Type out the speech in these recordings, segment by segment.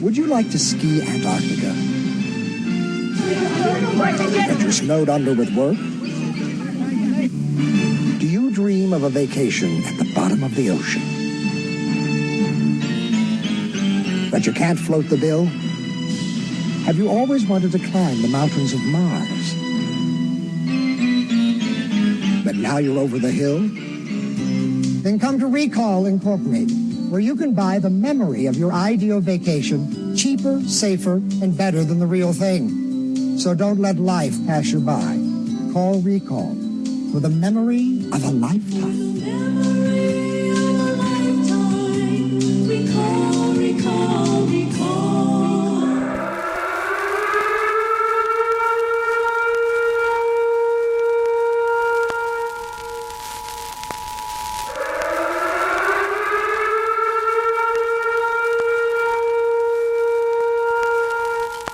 Would you like to ski Antarctica? Get you snowed under with work? Do you dream of a vacation at the bottom of the ocean? But you can't float the bill? Have you always wanted to climb the mountains of Mars? But now you're over the hill? Then come to Recall Incorporated, where you can buy the memory of your ideal vacation cheaper, safer, and better than the real thing. So don't let life pass you by. Call Recall for the memory of a lifetime. Recall, recall, recall.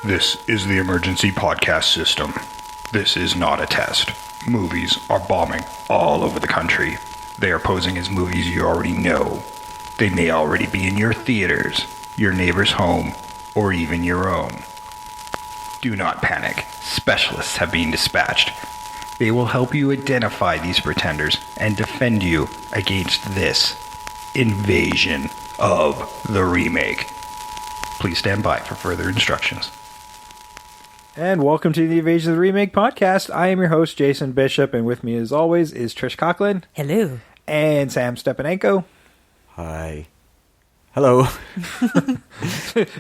This is the emergency podcast system. This is not a test. Movies are bombing all over the country. They are posing as movies you already know. They may already be in your theaters, your neighbor's home, or even your own. Do not panic. Specialists have been dispatched. They will help you identify these pretenders and defend you against this invasion of the remake. Please stand by for further instructions. And welcome to the Invasion of the Remake podcast. I am your host, Jason Bishop, and with me as always is Trish Coughlin. Hello. And Sam Stepanenko. Hi. Hello.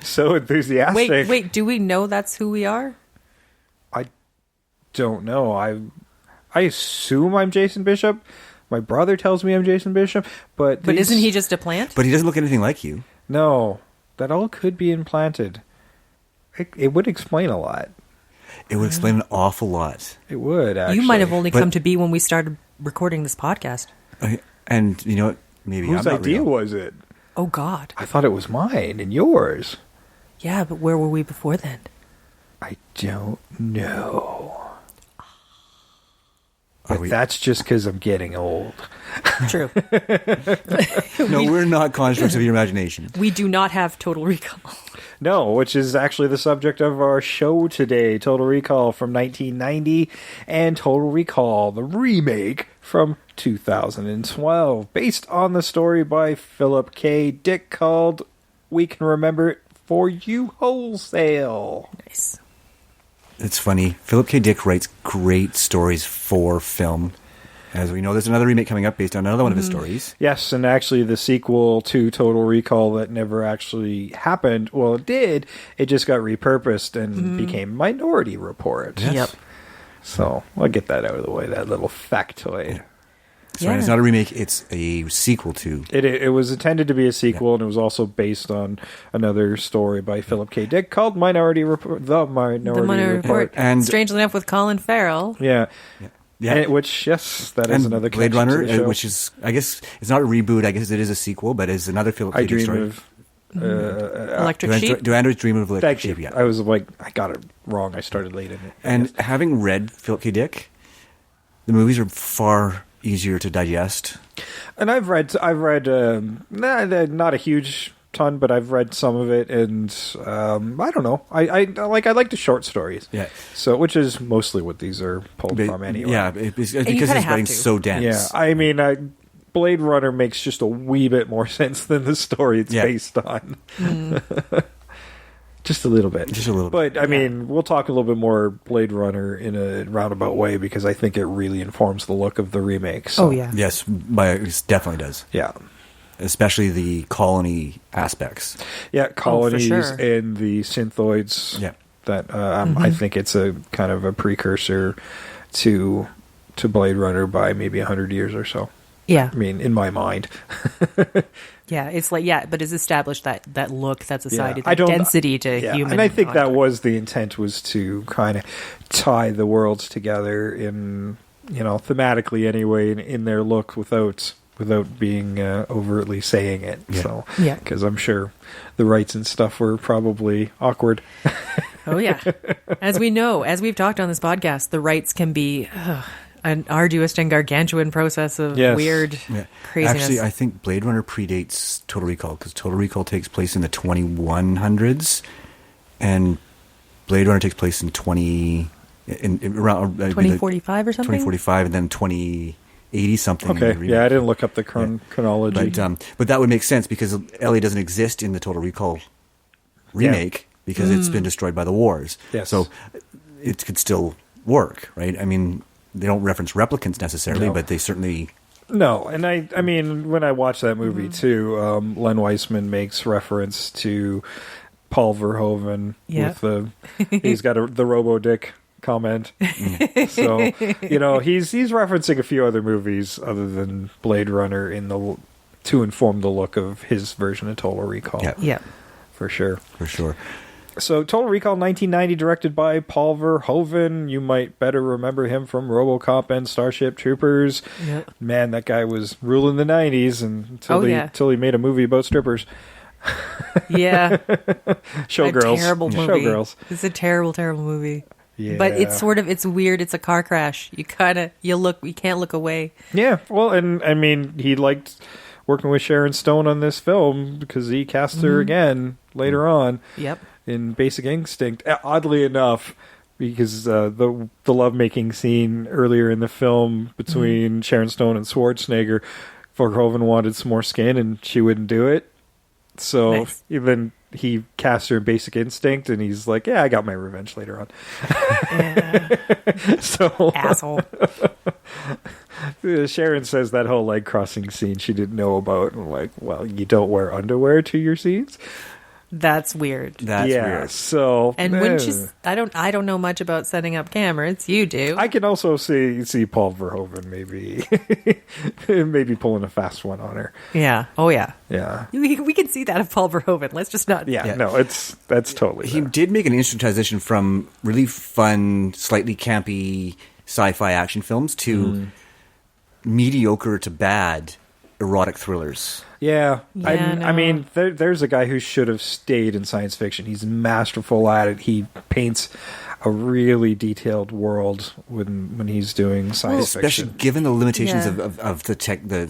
So enthusiastic. Wait, do we know that's who we are? I don't know. I assume I'm Jason Bishop. My brother tells me I'm Jason Bishop, but isn't he just a plant? But he doesn't look anything like you. No, that all could be implanted. It would explain a lot. It would explain an awful lot. It would, actually. You might have only come to be when we started recording this podcast. And you know what? Maybe Whose I'm not idea real. was it? Oh, God. I thought it was mine and yours. Yeah, but where were we before then? I don't know. Are But we- that's just because I'm getting old. True. No, we're not constructs of your imagination. We do not have Total Recall. No, which is actually the subject of our show today, Total Recall from 1990 and Total Recall, the remake from 2012, based on the story by Philip K. Dick called We Can Remember It For You Wholesale. Nice. It's funny. Philip K. Dick writes great stories for film. As we know, there's another remake coming up based on another one of his stories. Yes, and actually the sequel to Total Recall that never actually happened, well, it did. It just got repurposed and became Minority Report. Yes. Yep. So I'll get that out of the way, that little factoid. That's right. It's not a remake, it's a sequel to. It was intended to be a sequel, and it was also based on another story by Philip K. Dick called Minority Report. The Minority Report. And strangely enough, with Colin Farrell. Yeah. Yeah. And which, yes, that is and another Blade connection Runner, to the show. which is, I guess, it's not a reboot. I guess it is a sequel, but it's another Philip K. I Dick dream story. of... Electric Sheep. Do androids dream of electric Thank you. sheep? Yeah. I was like, I got it wrong. I started late in it. And having read Philip K. Dick, the movies are far easier to digest. And I've read not a huge ton, but I've read some of it, and I don't know. I like the short stories. Yeah. So, which is mostly what these are pulled from anyway. Yeah, because kinda his have writing's to. so dense. Yeah. I mean, Blade Runner makes just a wee bit more sense than the story it's based on. Just a little bit. Just a little bit. But, I mean, we'll talk a little bit more Blade Runner in a roundabout way because I think it really informs the look of the remake. So, Oh, yeah. Yes, it definitely does. Yeah. Especially the colony aspects. Yeah, colonies sure. and the synthoids. Yeah. That I think it's a kind of a precursor to Blade Runner by maybe 100 years or so. Yeah. I mean, in my mind. Yeah, it's like, but it's established that look, that society, I that don't- density to human. And I think that contact. was the intent, was to kind of tie the worlds together in, thematically anyway, in their look without being overtly saying it. Yeah. So, Yeah. because I'm sure the rights and stuff were probably awkward. Oh, yeah. As we know, as we've talked on this podcast, the rights can be an arduous and gargantuan process of weird craziness. Actually, I think Blade Runner predates Total Recall because Total Recall takes place in the 2100s, and Blade Runner takes place in around 2045 or something. 2045, and then 2080 something. Okay, I didn't look up the chronology, but that would make sense because Ellie doesn't exist in the Total Recall remake because it's been destroyed by the wars. Yes. So it could still work, right? I mean, they don't reference replicants necessarily, but they certainly... No, and I mean, when I watched that movie too, Len Wiseman makes reference to Paul Verhoeven with he's got the Robo-Dick comment. So, he's referencing a few other movies other than Blade Runner to inform the look of his version of Total Recall. Yeah. For sure. For sure. So, Total Recall 1990, directed by Paul Verhoeven. You might better remember him from RoboCop and Starship Troopers. Yep. Man, that guy was ruling the 90s until he made a movie about strippers. Yeah. Showgirls. A terrible movie. Showgirls. It's a terrible, terrible movie. Yeah. But it's weird. It's a car crash. You can't look away. Yeah. Well, and I mean, he liked working with Sharon Stone on this film because he cast her again later on. Yep. In Basic Instinct. Oddly enough, because the lovemaking scene earlier in the film between Sharon Stone and Schwarzenegger, Verhoeven wanted some more skin and she wouldn't do it. So even he cast her in Basic Instinct and he's like, yeah, I got my revenge later on. So asshole. Sharon says that whole leg crossing scene she didn't know about. I'm like, well, you don't wear underwear to your scenes? That's weird. That's weird. So, and when I don't know much about setting up cameras. You do. I can also see Paul Verhoeven maybe pulling a fast one on her. Yeah. Oh yeah. Yeah. We can see that of Paul Verhoeven. Let's just not. Yeah. No, that's totally. He did make an interesting transition from really fun, slightly campy sci-fi action films to mediocre to bad erotic thrillers. Yeah. No. I mean, there's a guy who should have stayed in science fiction. He's masterful at it. He paints a really detailed world when he's doing science especially fiction. Given the limitations of the tech, the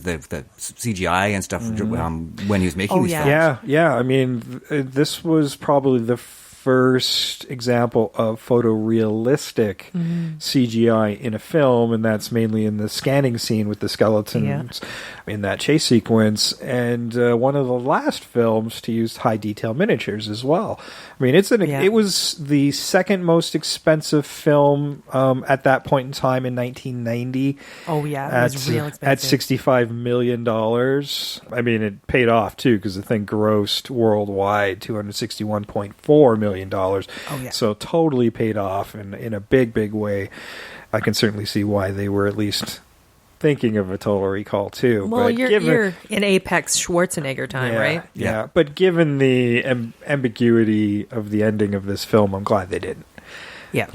CGI and stuff when he was making these films. Yeah. I mean, this was probably the first example of photorealistic CGI in a film, and that's mainly in the scanning scene with the skeletons in that chase sequence, and one of the last films to use high detail miniatures as well. I mean, it was the second most expensive film at that point in time in 1990. Oh yeah, it was real expensive. At $65 million. I mean, it paid off too because the thing grossed worldwide $261.4 million. Oh, yeah. So totally paid off in a big way. I can certainly see why they were at least thinking of a Total Recall too. Well, but you're in apex Schwarzenegger time, right? Yeah, but given the ambiguity of the ending of this film, I'm glad they didn't. Yeah.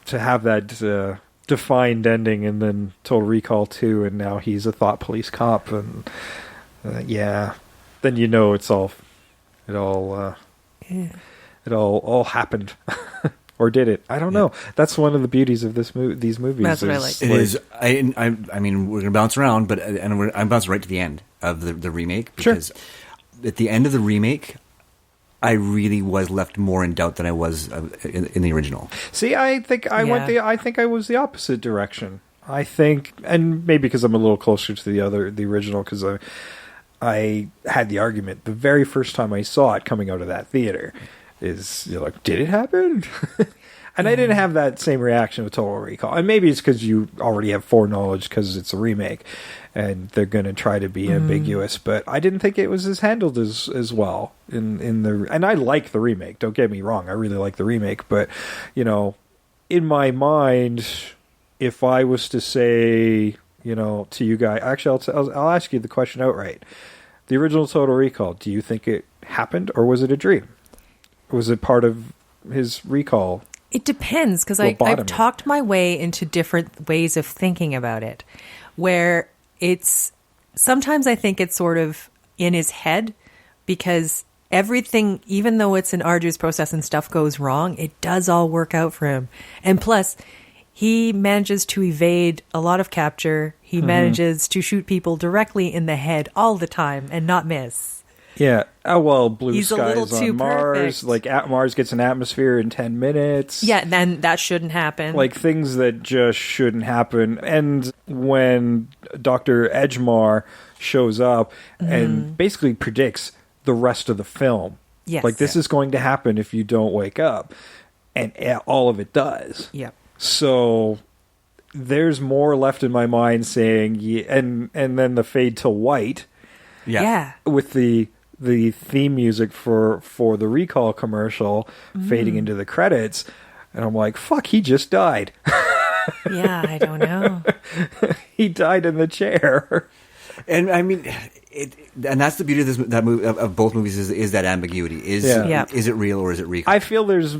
To have that defined ending and then Total Recall 2 and now he's a thought police cop and then it all happened. Or did it? I don't know. That's one of the beauties of these movies. That's what I like. It is. I mean, we're going to bounce around, but I'm bouncing right to the end of the remake because at the end of the remake, I really was left more in doubt than I was in the original. See, I think I was the opposite direction. I think, and maybe because I'm a little closer to the original, because I had the argument the very first time I saw it coming out of that theater. Is like, did it happen? And I didn't have that same reaction with Total Recall. And maybe it's because you already have foreknowledge because it's a remake and they're going to try to be ambiguous. But I didn't think it was as handled as well and I like the remake. Don't get me wrong. I really like the remake. But, in my mind, if I was to say, to you guys, actually, I'll ask you the question outright. The original Total Recall, do you think it happened or was it a dream? Was it part of his recall? It depends, because I've talked my way into different ways of thinking about it, where sometimes I think it's sort of in his head, because everything, even though it's an arduous process and stuff goes wrong, it does all work out for him. And plus, he manages to evade a lot of capture. He manages to shoot people directly in the head all the time and not miss. Yeah. Oh, well, blue He's skies on Mars. Perfect. Like, Mars gets an atmosphere in 10 minutes. Yeah, then that shouldn't happen. Like, things that just shouldn't happen. And when Dr. Edgemar shows up and basically predicts the rest of the film. Yes. Like, this is going to happen if you don't wake up. And all of it does. Yep. So there's more left in my mind saying, yeah, and then the fade to white. Yeah. With the theme music for the Recall commercial fading into the credits. And I'm like, fuck, he just died. Yeah, I don't know. He died in the chair. And I mean, and that's the beauty of that movie, of both movies, is that ambiguity. Is it real or is it Recall? I feel there's,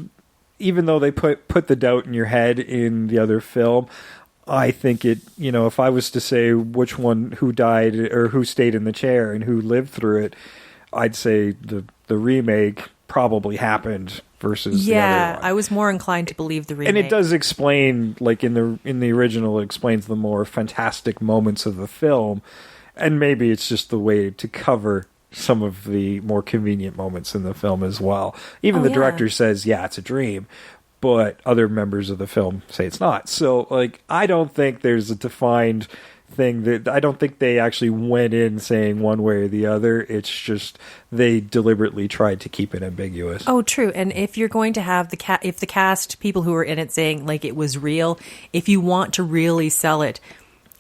even though they put the doubt in your head in the other film, I think it, if I was to say which one, who died or who stayed in the chair and who lived through it, I'd say the remake probably happened versus the other one. I was more inclined to believe the remake. And it does explain, like in the original, it explains the more fantastic moments of the film, and maybe it's just the way to cover some of the more convenient moments in the film as well. Even the director says, yeah, it's a dream, but other members of the film say it's not. So, like, I don't think there's a defined thing that, I don't think they actually went in saying one way or the other. It's just they deliberately tried to keep it ambiguous. Oh, true. And if you're going to have if the cast, people who are in it saying like it was real, if you want to really sell it,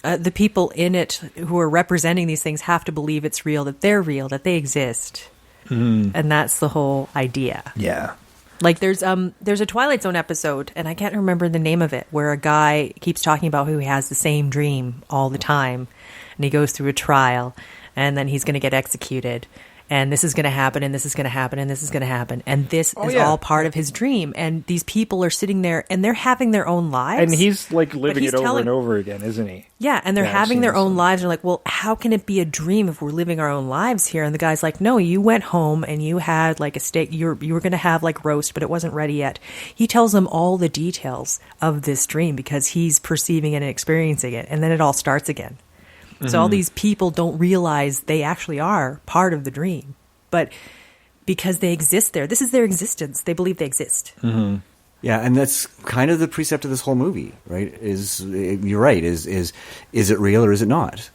the people in it who are representing these things have to believe it's real, that they exist. And that's the whole idea. Yeah. Like there's a Twilight Zone episode, and I can't remember the name of it, where a guy keeps talking about who has the same dream all the time, and he goes through a trial, and then he's going to get executed, and this is going to happen, and this is going to happen, and this is going to happen, and this is all part of his dream. And these people are sitting there, and they're having their own lives. And he's like living it over and over again, isn't he? Yeah, and they're having their own lives. They're like, well, how can it be a dream if we're living our own lives here? And the guy's like, no, you went home and you had like a steak. You were going to have like roast, but it wasn't ready yet. He tells them all the details of this dream because he's perceiving it and experiencing it. And then it all starts again. So all these people don't realize they actually are part of the dream. But because they exist there, this is their existence. They believe they exist. Yeah, and that's kind of the precept of this whole movie, right? You're right. Is it real or is it not?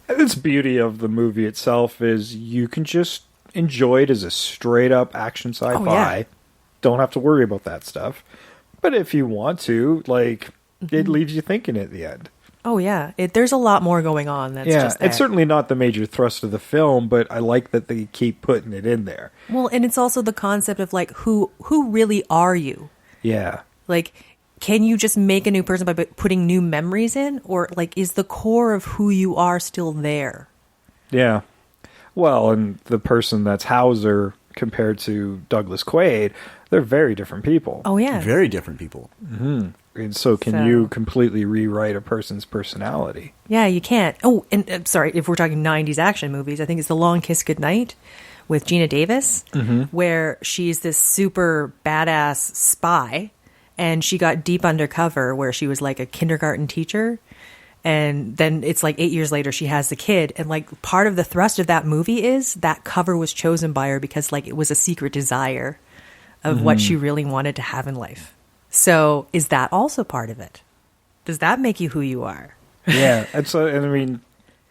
Its beauty of the movie itself is you can just enjoy it as a straight up action sci-fi. Don't have to worry about that stuff. But if you want to, like, it leaves you thinking at the end. Oh, yeah. There's a lot more going on. That's just there. It's certainly not the major thrust of the film, but I like that they keep putting it in there. Well, and it's also the concept of, like, who really are you? Yeah. Like, can you just make a new person by putting new memories in? Or, like, is the core of who you are still there? Yeah. Well, and the person that's Hauser compared to Douglas Quaid, they're very different people. Oh, yeah. Very different people. And so can you completely rewrite a person's personality? Yeah, you can't. Oh, and sorry, if we're talking 90s action movies, I think it's The Long Kiss Goodnight with Gina Davis, where she's this super badass spy, and she got deep undercover where she was like a kindergarten teacher. And then it's like 8 years later, she has the kid. And like part of the thrust of that movie is that cover was chosen by her because like it was a secret desire of what she really wanted to have in life. So is that also part of it? Does that make you who you are? Yeah. And so, and I mean,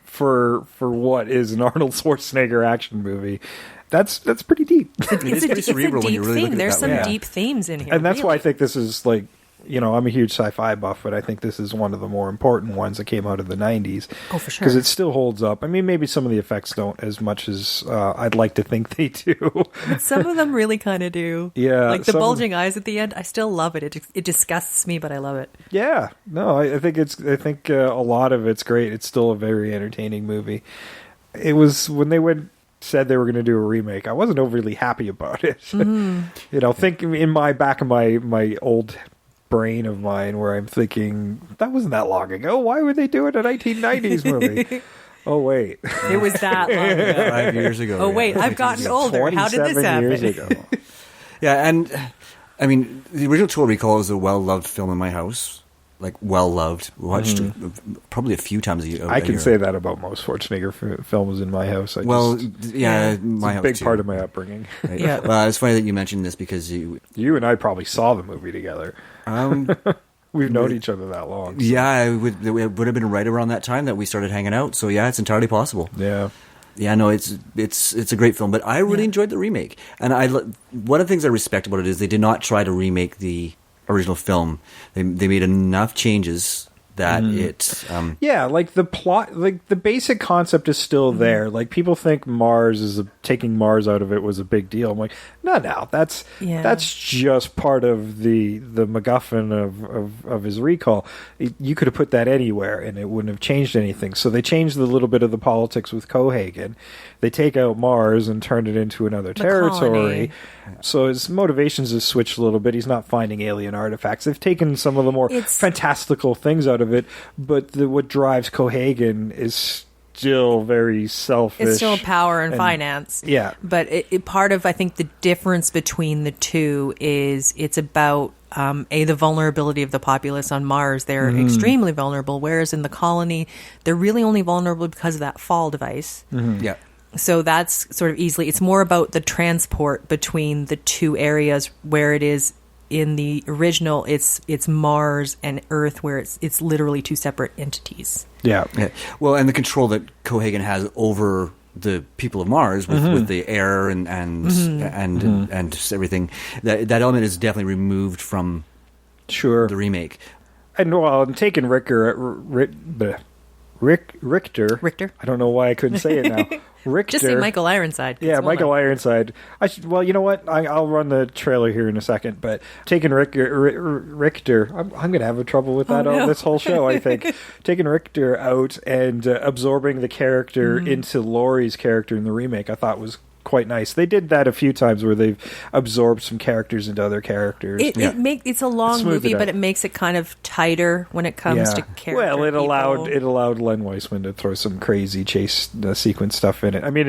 for what is an Arnold Schwarzenegger action movie, that's pretty deep. It's a deep theme. There's some deep themes in here. And that's why I think this is like, you know, I'm a huge sci-fi buff, but I think this is one of the more important ones that came out of the 90s. Oh, for sure. Because it still holds up. I mean, maybe some of the effects don't as much as I'd like to think they do. But some of them really kind of do. Yeah. Like the bulging eyes at the end, I still love it. It disgusts me, but I love it. Yeah. No, I think a lot of it's great. It's still a very entertaining movie. It was, when they said they were going to do a remake, I wasn't overly happy about it. You know, thinking in my back of my old brain of mine where I'm thinking, that wasn't that long ago. Why would they do it a 1990s movie? Oh, wait. It was that long ago. 5 years ago. Oh, wait, I've gotten older. How did this happen? 27 years ago. Yeah, and I mean, the original Total Recall is a well-loved film in my house. well loved. Watched probably a few times a year. I can say that about most Schwarzenegger films in my house. My it's house a big too. part of my upbringing. Right? Yeah. Well, it's funny that you mentioned this because You and I probably saw the movie together. We've known each other that long. So. Yeah, it would have been right around that time that we started hanging out. So yeah, it's entirely possible. Yeah. Yeah, no, it's a great film, but I really enjoyed the remake. And one of the things I respect about it is they did not try to remake the original film. They made enough changes that like the plot, like the basic concept is still there. Like people think taking Mars out of it was a big deal. I'm like, no, that's just part of the MacGuffin of his recall. You could have put that anywhere and it wouldn't have changed anything. So they changed a little bit of the politics with Cohagen. They take out Mars and turn it into another territory. Colony. So his motivations have switched a little bit. He's not finding alien artifacts. They've taken some of the more fantastical things out of it, but what drives Cohagen is still very selfish. It's still power and finance. Yeah. But part of, I think, the difference between the two is it's about, the vulnerability of the populace on Mars. They're extremely vulnerable, whereas in the colony, they're really only vulnerable because of that fall device. Mm-hmm. Yeah. So that's sort of it's more about the transport between the two areas, where it is in the original, it's Mars and Earth, where it's literally two separate entities. Yeah. Well, and the control that Cohagen has over the people of Mars with the air and everything, that element is definitely removed from the remake. And I'm taking Richter. I don't know why I couldn't say it now. Richter. Just say Michael Ironside. Yeah, Michael Ironside. Well, you know what? I'll run the trailer here in a second, but taking Richter, I'm going to have trouble with that this whole show, I think. Taking Richter out and absorbing the character into Laurie's character in the remake, I thought was quite nice. They did that a few times where they've absorbed some characters into other characters. It's a long movie, but it makes it kind of tighter when it comes to character. Well, it allowed Len Wiseman to throw some crazy chase sequence stuff in it. I mean,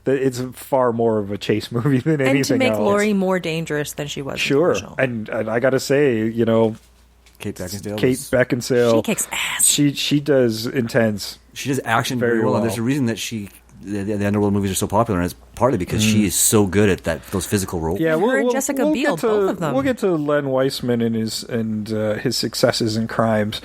it's far more of a chase movie than anything else. And to make Laurie more dangerous than she was. Sure, and I got to say, Kate Beckinsale. She kicks ass. She does intense. She does action very well. And there's a reason that the Underworld movies are so popular, and it's partly because she is so good at those physical roles. Yeah, her and Jessica Biel, both of them. We'll get to Len Wiseman and his successes and crimes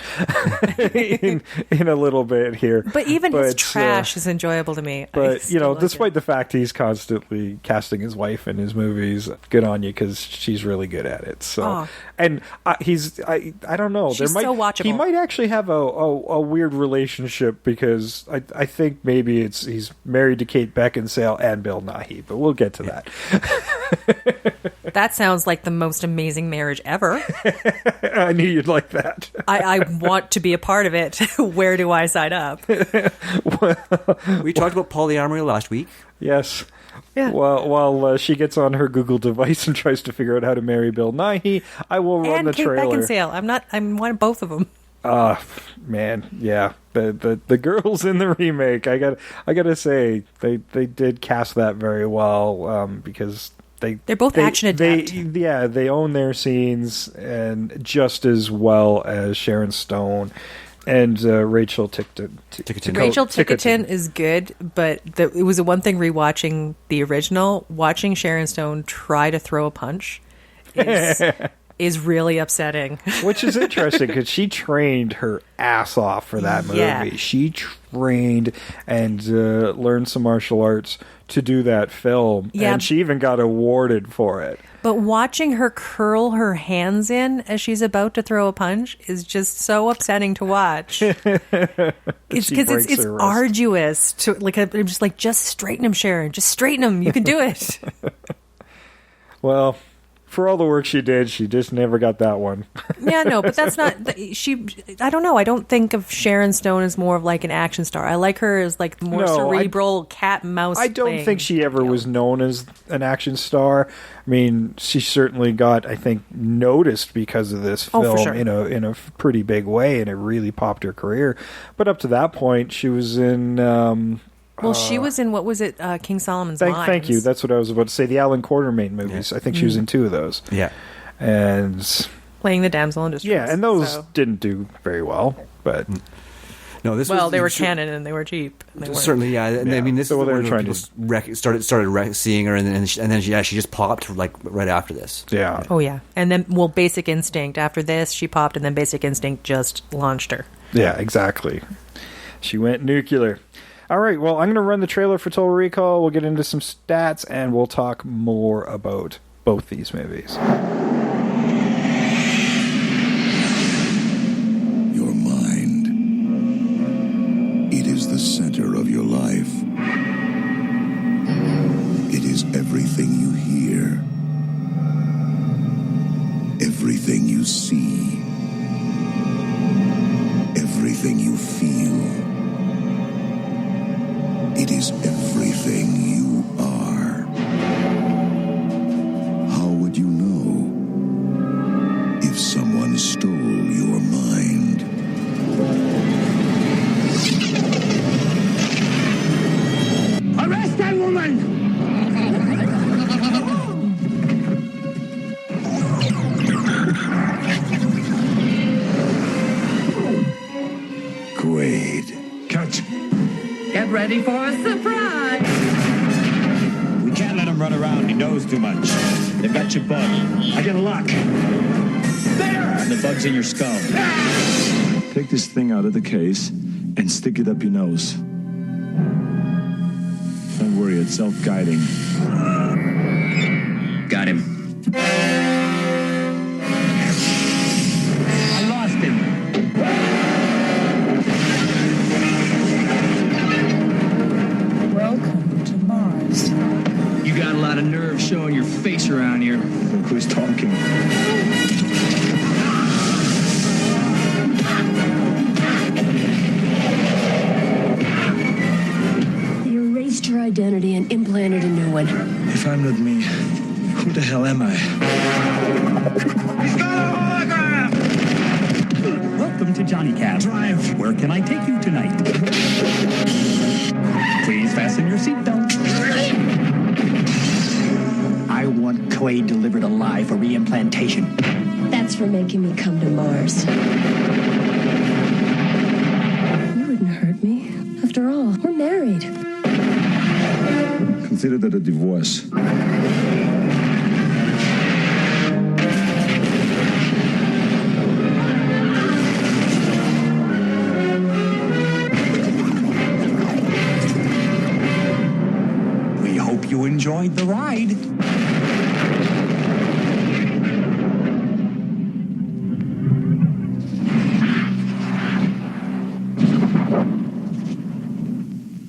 in a little bit here. But even his trash is enjoyable to me. But despite the fact he's constantly casting his wife in his movies, good on you, because she's really good at it. So, and I don't know. She's so watchable. He might actually have a weird relationship, because I think maybe he's married to Kate Beckinsale and Bill Nighy, but we'll get to that. That sounds like the most amazing marriage ever. I knew you'd like that. I want to be a part of it. Where do I sign up? We talked about polyamory last week. Yes. Yeah. While she gets on her Google device and tries to figure out how to marry Bill Nighy, I will run the trailer. And Kate Beckinsale. I'm one of both of them. Man, yeah. The girls in the remake, I gotta say, they did cast that very well, because they're both action adept. They own their scenes, and just as well as Sharon Stone and Rachel Ticotin. Rachel Ticotin is good, but it was the one thing rewatching the original, watching Sharon Stone try to throw a punch is really upsetting. Which is interesting, because she trained her ass off for that movie. Yeah. She trained and learned some martial arts to do that film. Yeah. And she even got awarded for it. But watching her curl her hands in as she's about to throw a punch is just so upsetting to watch. It's because it's arduous to I'm just straighten him, Sharon. Just straighten him. You can do it. Well, for all the work she did, she just never got that one. Yeah, no, but that's not... I don't know. I don't think of Sharon Stone as more of like an action star. I like her as like more cerebral cat and mouse. I don't think she ever was known as an action star. I mean, she certainly got, I think, noticed because of this film in a pretty big way, and it really popped her career. But up to that point, she was in... she was in, what was it, King Solomon's Mines. Thank you. That's what I was about to say. The Alan Quatermain movies. Yeah. I think she was in 2 of those. Yeah. And... playing the damsel in distress. Yeah, and those didn't do very well, but... No, they were canon and they were cheap. Certainly, yeah. And I mean, this is where people started seeing her, and then she just popped like right after this. Yeah. Oh yeah, and then Basic Instinct. After this, she popped, and then Basic Instinct just launched her. Yeah, exactly. She went nuclear. All right, well, I'm going to run the trailer for Total Recall. We'll get into some stats, and we'll talk more about both these movies. The center of your life. It is everything you hear, everything you see, everything you feel. It is everything you are. How would you know if someone stole your mind? Arrest that woman! Quaid. Cut. Get ready for a surprise! We can't let him run around. He knows too much. They've got your bug. I get a lock. There! And the bug's in your skull. Take this thing out of the case and stick it up your nose. Don't worry, it's self-guiding. Got him. I lost him. Welcome to Mars. You got a lot of nerve showing your face around here. Look who's talking. Your identity and implanted a new one. If I'm not me, who the hell am I? He's got a hologram! Welcome to Johnny Cab. Drive! Where can I take you tonight? Please fasten your seatbelt. I want Quaid delivered alive for reimplantation. That's for making me come to Mars. You wouldn't hurt me. After all, we're married. Consider that a divorce. We hope you enjoyed the ride.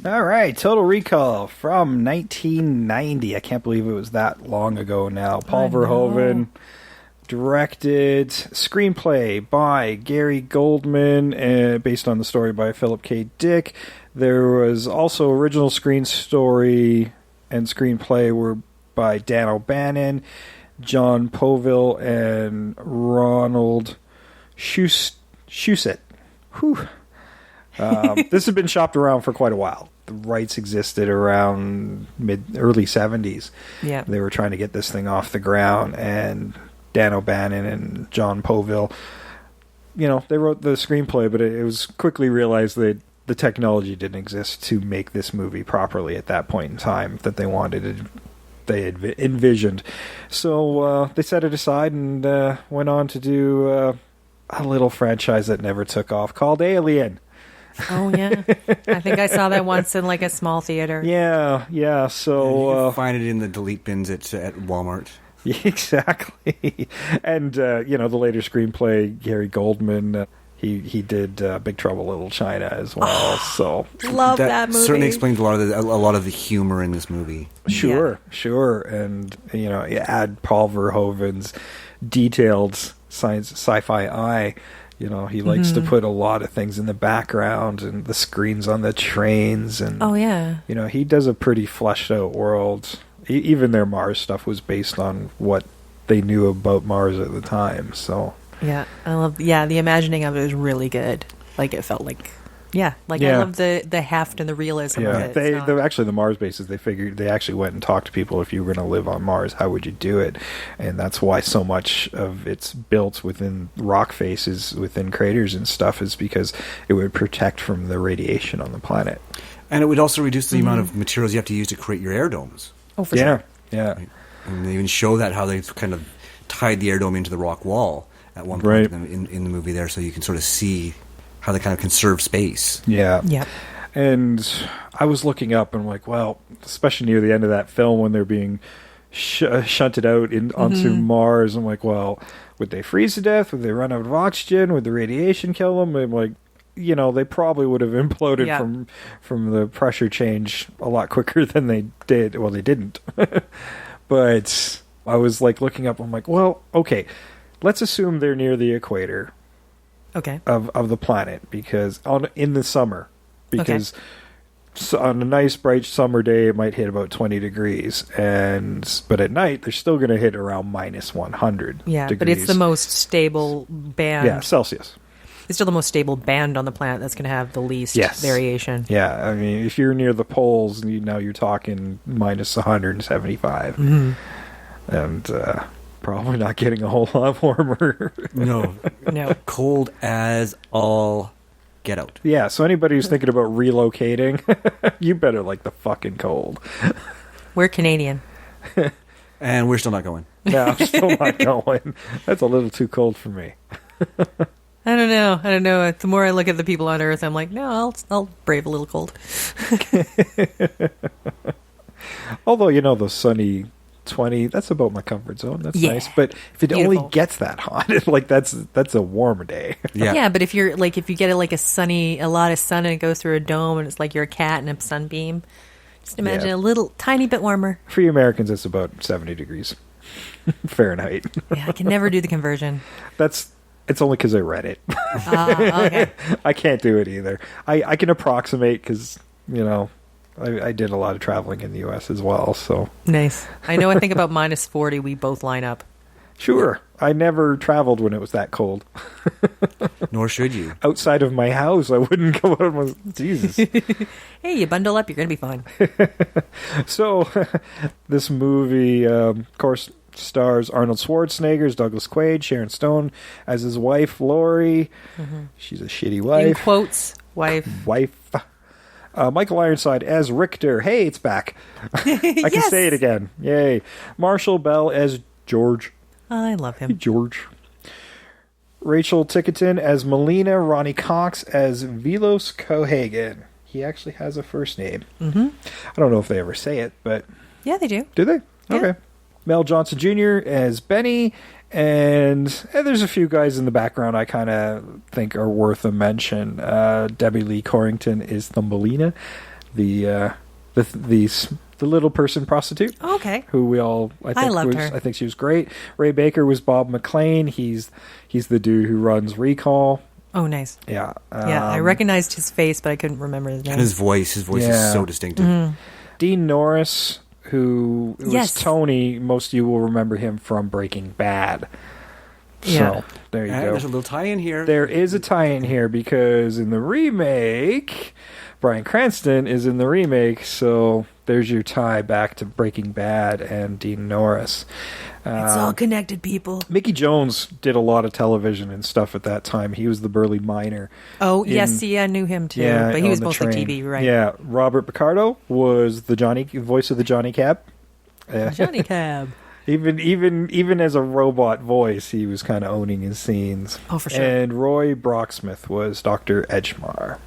All right, Total Recall from 1990. I can't believe it was that long ago now. Paul Verhoeven directed, screenplay by Gary Goldman, based on the story by Philip K. Dick. There was also original screen story and screenplay were by Dan O'Bannon, John Poville, and Ronald Schusett. Whew. This has been shopped around for quite a while. The rights existed around early 70s. Yeah. They were trying to get this thing off the ground, and Dan O'Bannon and John Poville, they wrote the screenplay, but it was quickly realized that the technology didn't exist to make this movie properly at that point in time that they had envisioned. So they set it aside and went on to do a little franchise that never took off called Alien. Oh, yeah. I think I saw that once in like a small theater. Yeah. So you can find it in the delete bins at Walmart. Exactly. And, the later screenplay, Gary Goldman, he did Big Trouble in Little China as well. So love that movie. Certainly explains a lot of the humor in this movie. Sure. And, you add Paul Verhoeven's detailed sci-fi eye. He likes to put a lot of things in the background and the screens on the trains. And, oh, yeah. He does a pretty fleshed out world. Even their Mars stuff was based on what they knew about Mars at the time. So yeah, I love. Yeah, the imagining of it was really good. Like it felt like, Yeah, I love the heft and the realism of it. Actually, the Mars bases, they actually went and talked to people. If you were going to live on Mars, how would you do it? And that's why so much of it's built within rock faces, within craters and stuff, is because it would protect from the radiation on the planet. And it would also reduce the amount of materials you have to use to create your air domes. Oh, for sure. Yeah. Right? And they even show that, how they kind of tied the air dome into the rock wall at one point in the movie there, so you can sort of see how they kind of conserve space. Yeah. And I was looking up and I'm like, well, especially near the end of that film when they're being shunted out onto Mars, I'm like, well, would they freeze to death? Would they run out of oxygen? Would the radiation kill them? I'm like, they probably would have imploded from the pressure change a lot quicker than they did. Well, they didn't. But I was like looking up, I'm like, well, okay, let's assume they're near the equator. Okay. Of the planet, because in the summer, because on a nice bright summer day it might hit about 20 degrees, but at night they're still going to hit around minus 100 degrees. But it's the most stable band. Celsius. It's still the most stable band on the planet that's going to have the least variation. Yeah, I mean, if you're near the poles, you're talking minus 175, and probably not getting a whole lot warmer. No. Cold as all get out. Yeah, so anybody who's thinking about relocating, you better like the fucking cold. We're Canadian. And we're still not going. No, I'm still not going. That's a little too cold for me. I don't know. The more I look at the people on Earth, I'm like, no, I'll brave a little cold. Although, the sunny 20, that's about my comfort zone. That's nice. But if it only gets that hot, that's a warm day. Yeah, but if you get a lot of sun and it goes through a dome and it's like you're a cat in a sunbeam, just imagine a little tiny bit warmer. For you Americans, it's about 70 degrees Fahrenheit. Yeah, I can never do the conversion. It's only because I read it. Okay. I can't do it either. I can approximate because, I did a lot of traveling in the U.S. as well. So nice. I think about minus 40, we both line up. Sure. I never traveled when it was that cold. Nor should you. Outside of my house, I wouldn't go out with Jesus. Hey, you bundle up, you're going to be fine. So, this movie, of course, stars Arnold Schwarzenegger as Douglas Quaid, Sharon Stone as his wife, Lori. She's a shitty wife. In quotes, wife. Michael Ironside as Richter. Hey, it's back. I can say it again. Yay. Marshall Bell as George. I love him. Hey, George. Rachel Tickerton as Melina. Ronny Cox as Velos Cohagen. He actually has a first name. I don't know if they ever say it, but... Yeah, they do. Do they? Yeah. Okay. Mel Johnson Jr. as Benny. And there's a few guys in the background I kind of think are worth a mention. Debbie Lee Corrington is Thumbelina, the little person prostitute. Oh, okay. Who we all I loved her. I think she was great. Ray Baker was Bob McLean. He's the dude who runs Recall. Oh, nice. Yeah. I recognized his face, but I couldn't remember his name. And his voice is so distinctive. Dean Norris, who was Tony. Most of you will remember him from Breaking Bad. So, there you go. There's a little tie-in here. There is a tie-in here because in the remake, Bryan Cranston is in the remake, so there's your tie back to Breaking Bad and Dean Norris. It's all connected, people. Mickey Jones did a lot of television and stuff at that time. He was the burly miner. Oh, yes, I knew him too. Yeah, but he was mostly TV, right? Yeah, Robert Picardo was the voice of the Johnny Cab. Johnny Cab. Even as a robot voice, he was kind of owning his scenes. Oh, for sure. And Roy Brocksmith was Dr. Edgemar,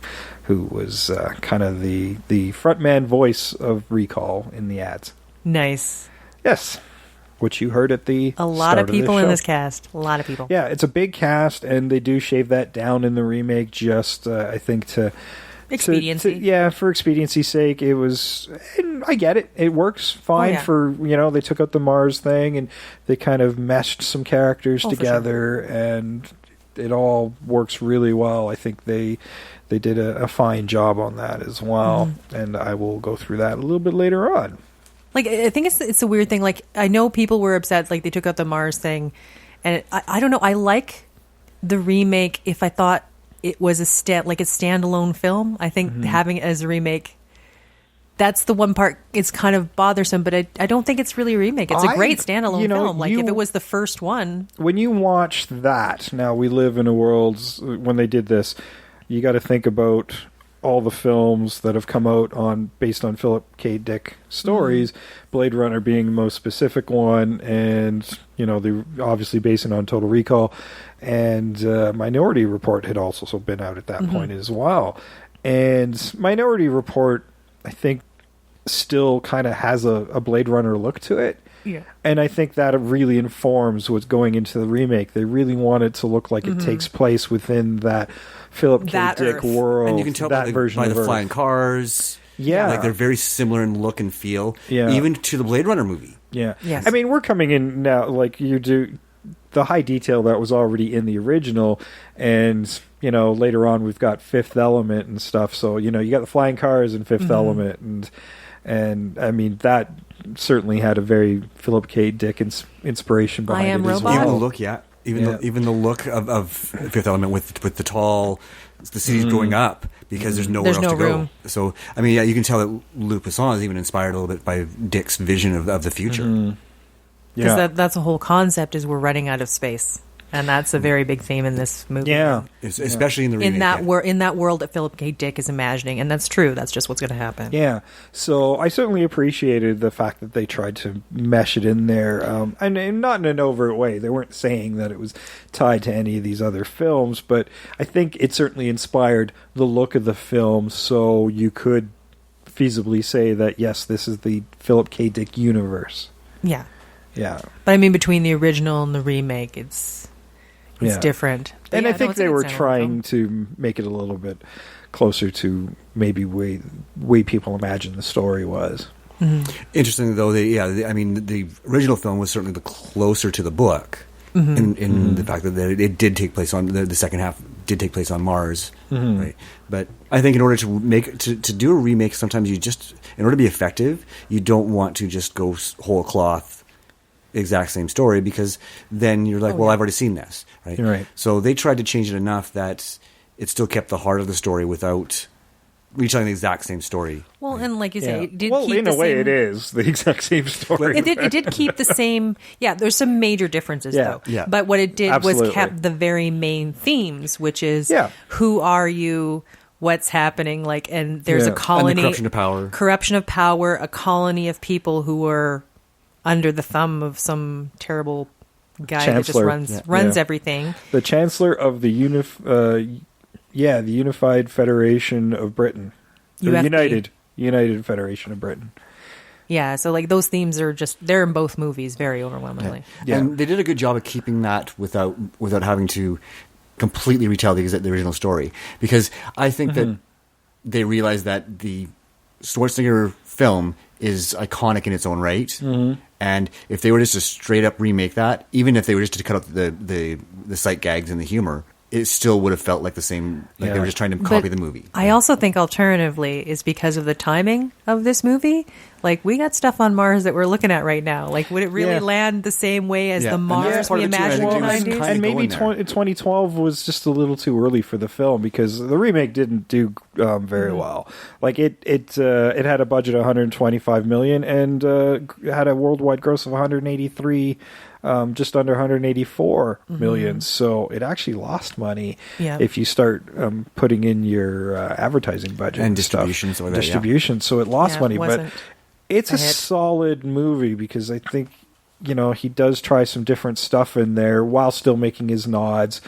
who was kind of the frontman voice of Recall in the ads. Nice. Yes. Which you heard at the A lot of people in this cast. A lot of people. Yeah, it's a big cast, and they do shave that down in the remake just, I think, to... Expediency. For expediency's sake, it was... And I get it. It works fine for, they took out the Mars thing, and they kind of meshed some characters together, and it all works really well. I think they did a fine job on that as well, and I will go through that a little bit later on. I think it's a weird thing. I know people were upset, they took out the Mars thing, and I don't know. I like the remake if I thought it was a standalone film. I think having it as a remake, that's the one part. It's kind of bothersome, but I don't think it's really a remake. It's a great standalone film. Like if it was the first one. When you watch that, now we live in a world when they did this. You got to think about all the films that have come out based on Philip K. Dick stories, Blade Runner being the most specific one, and they're obviously based on Total Recall, and Minority Report had also been out at that point as well. And Minority Report, I think, still kind of has a Blade Runner look to it. Yeah. And I think that really informs what's going into the remake. They really want it to look like it takes place within that Philip K. Dick world. And you can tell that by the flying cars. Yeah. Like they're very similar in look and feel. Yeah. Even to the Blade Runner movie. Yeah. Yes. I mean, we're coming in now, like you do, the high detail that was already in the original, and later on we've got Fifth Element and stuff. So you got the flying cars and Fifth Element, and I mean that certainly had a very Philip K. Dick inspiration behind it as well. Even the look, even the look of Fifth Element with the tall, the city's growing up because there's nowhere else to go. So I mean, you can tell that Luc Besson is even inspired a little bit by Dick's vision of the future. Because that's the whole concept is we're running out of space. And that's a very big theme in this movie. Yeah. Especially in the remake. In that world that Philip K. Dick is imagining. And that's true. That's just what's going to happen. Yeah. So I certainly appreciated the fact that they tried to mesh it in there. And not in an overt way. They weren't saying that it was tied to any of these other films. But I think it certainly inspired the look of the film. So you could feasibly say that, yes, this is the Philip K. Dick universe. Yeah. Yeah. But I mean, between the original and the remake, it's different. But and I think they were trying to make it a little bit closer to maybe way people imagine the story was. Interesting, though. The original film was certainly the closer to the book in the fact that it did take place on the second half did take place on Mars, right? But I think in order to do a remake, sometimes in order to be effective, you don't want to just go whole cloth. Exact same story, because then you're like, I've already seen this, right? Right. So they tried to change it enough that it still kept the heart of the story without retelling the exact same story. Well, and like you say, it did keep in a way, it is the exact same story. It did keep the same. Yeah, there's some major differences though. Yeah. But what it did was kept the very main themes, which is who are you, what's happening, and there's a colony, and the corruption of power, a colony of people who are under the thumb of some terrible guy Chancellor. that just runs everything. The Chancellor of the Unified Federation of Britain. United Federation of Britain. Yeah, so those themes are they're in both movies very overwhelmingly. Yeah. And they did a good job of keeping that without having to completely retell the original story. Because I think that they realized that the Schwarzenegger film is iconic in its own right, and if they were just to straight up remake that, even if they were just to cut out the sight gags and the humor, it still would have felt like the same. They were just trying to copy the movie. I also think alternatively is because of the timing of this movie. We got stuff on Mars that we're looking at right now. Would it really land the same way as the Mars we imagined in the 90s? And maybe 2012 was just a little too early for the film, because the remake didn't do very well. It had a budget of $125 million and had a worldwide gross of 183. Just under 184 million. So it actually lost money if you start putting in your advertising budget and distribution. So it lost money, but it's a solid movie, because I think he does try some different stuff in there while still making his nods.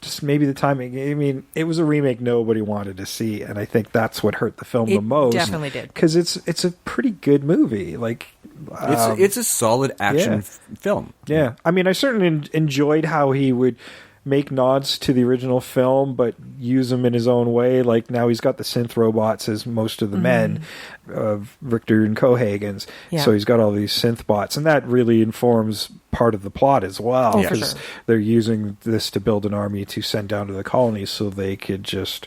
Just maybe the timing. I mean, it was a remake nobody wanted to see, and I think that's what hurt the film the most. Definitely did, because it's a pretty good movie. It's a solid action film. Yeah, I mean, I certainly enjoyed how he would make nods to the original film, but use them in his own way. Now he's got the synth robots as most of the men of Richter and Cohagen's. Yeah. So he's got all these synth bots, and that really informs part of the plot as well, because they're using this to build an army to send down to the colonies so they could just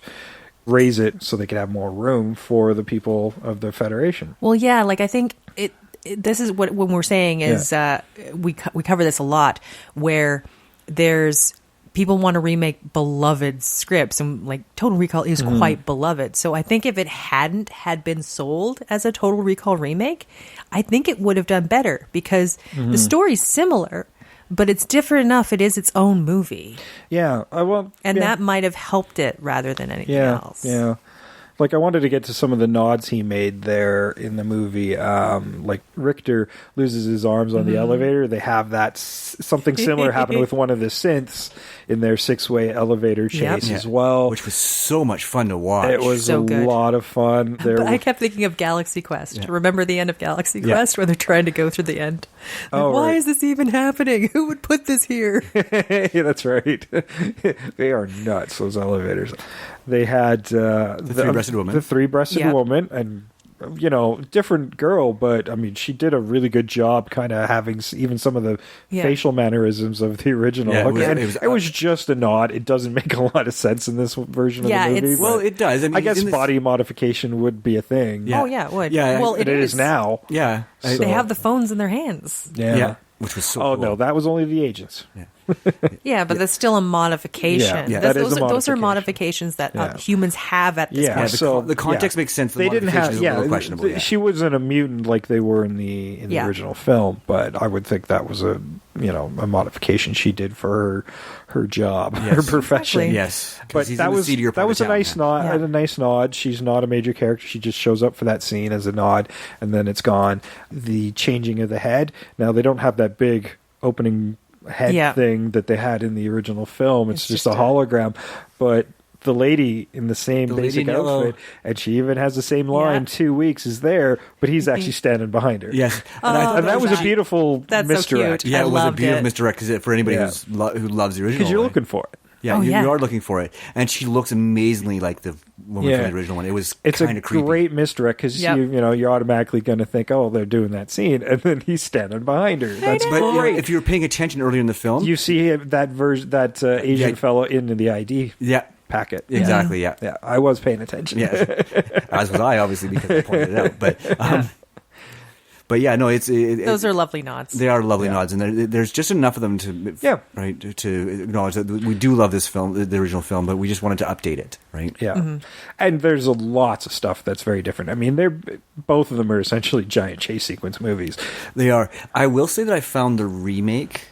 raise it so they could have more room for the people of the Federation. Well, yeah, I think this is what when we're saying is we cover this a lot, where there's people want to remake beloved scripts, and like Total Recall is quite beloved. So I think if it hadn't had been sold as a Total Recall remake, I think it would have done better, because the story's similar, but it's different enough. It is its own movie. Yeah. That might have helped it rather than anything else. Yeah. Like, I wanted to get to some of the nods he made there in the movie. Like, Richter loses his arms on the elevator. They have that something similar happen with one of the synths in their 6-way elevator chase as well. Which was so much fun to watch. It was so good. lot of fun. But I kept thinking of Galaxy Quest. Yeah. Remember the end of Galaxy Quest where they're trying to go through the end? Like, why is this even happening? Who would put this here? Yeah, that's right. They are nuts, those elevators. They had the three-breasted woman, and different girl, but I mean, she did a really good job kind of having even some of the facial mannerisms of the original. Yeah, it was just a nod. It doesn't make a lot of sense in this version of the movie. Well, it does. I guess body modification would be a thing. Yeah. Oh, yeah, it would. Yeah, well, it is now. Yeah. So. They have the phones in their hands. Yeah. Which was so cool. No, that was only the agents. Yeah. Yeah, but that's still a modification. Yeah, those are modifications that humans have at this point. So the context makes sense. The they didn't have. is a little questionable. She wasn't a mutant like they were in the original film, but I would think that was a modification she did for her job, her profession. Exactly. Yes, but that was a nice nod. A nice nod. She's not a major character. She just shows up for that scene as a nod, and then it's gone. The changing of the head. Now they don't have that big opening head thing that they had in the original film. It's just a hologram, but the lady in the same basic outfit, and she even has the same line, 2 weeks is there, but he's actually standing behind her. Yes. And that was a beautiful misdirect. So yeah, it was a beautiful misdirect, because for anybody who loves the original. Because you're looking for it. Yeah, you are looking for it. And she looks amazingly like the woman from the original one. It's kind of creepy. It's a great misdirect, because you're automatically going to think, oh, they're doing that scene, and then he's standing behind her. That's great. If you were paying attention earlier in the film, you see that Asian fellow in the ID packet. Exactly, yeah. I was paying attention. Yeah. As was I, obviously, because I pointed it out. But yeah, no, those are lovely nods. They are lovely nods, and there's just enough of them to acknowledge that we do love this film, the original film, but we just wanted to update it, right? Yeah, and there's lots of stuff that's very different. I mean, both of them are essentially giant chase sequence movies. They are. I will say that I found the remake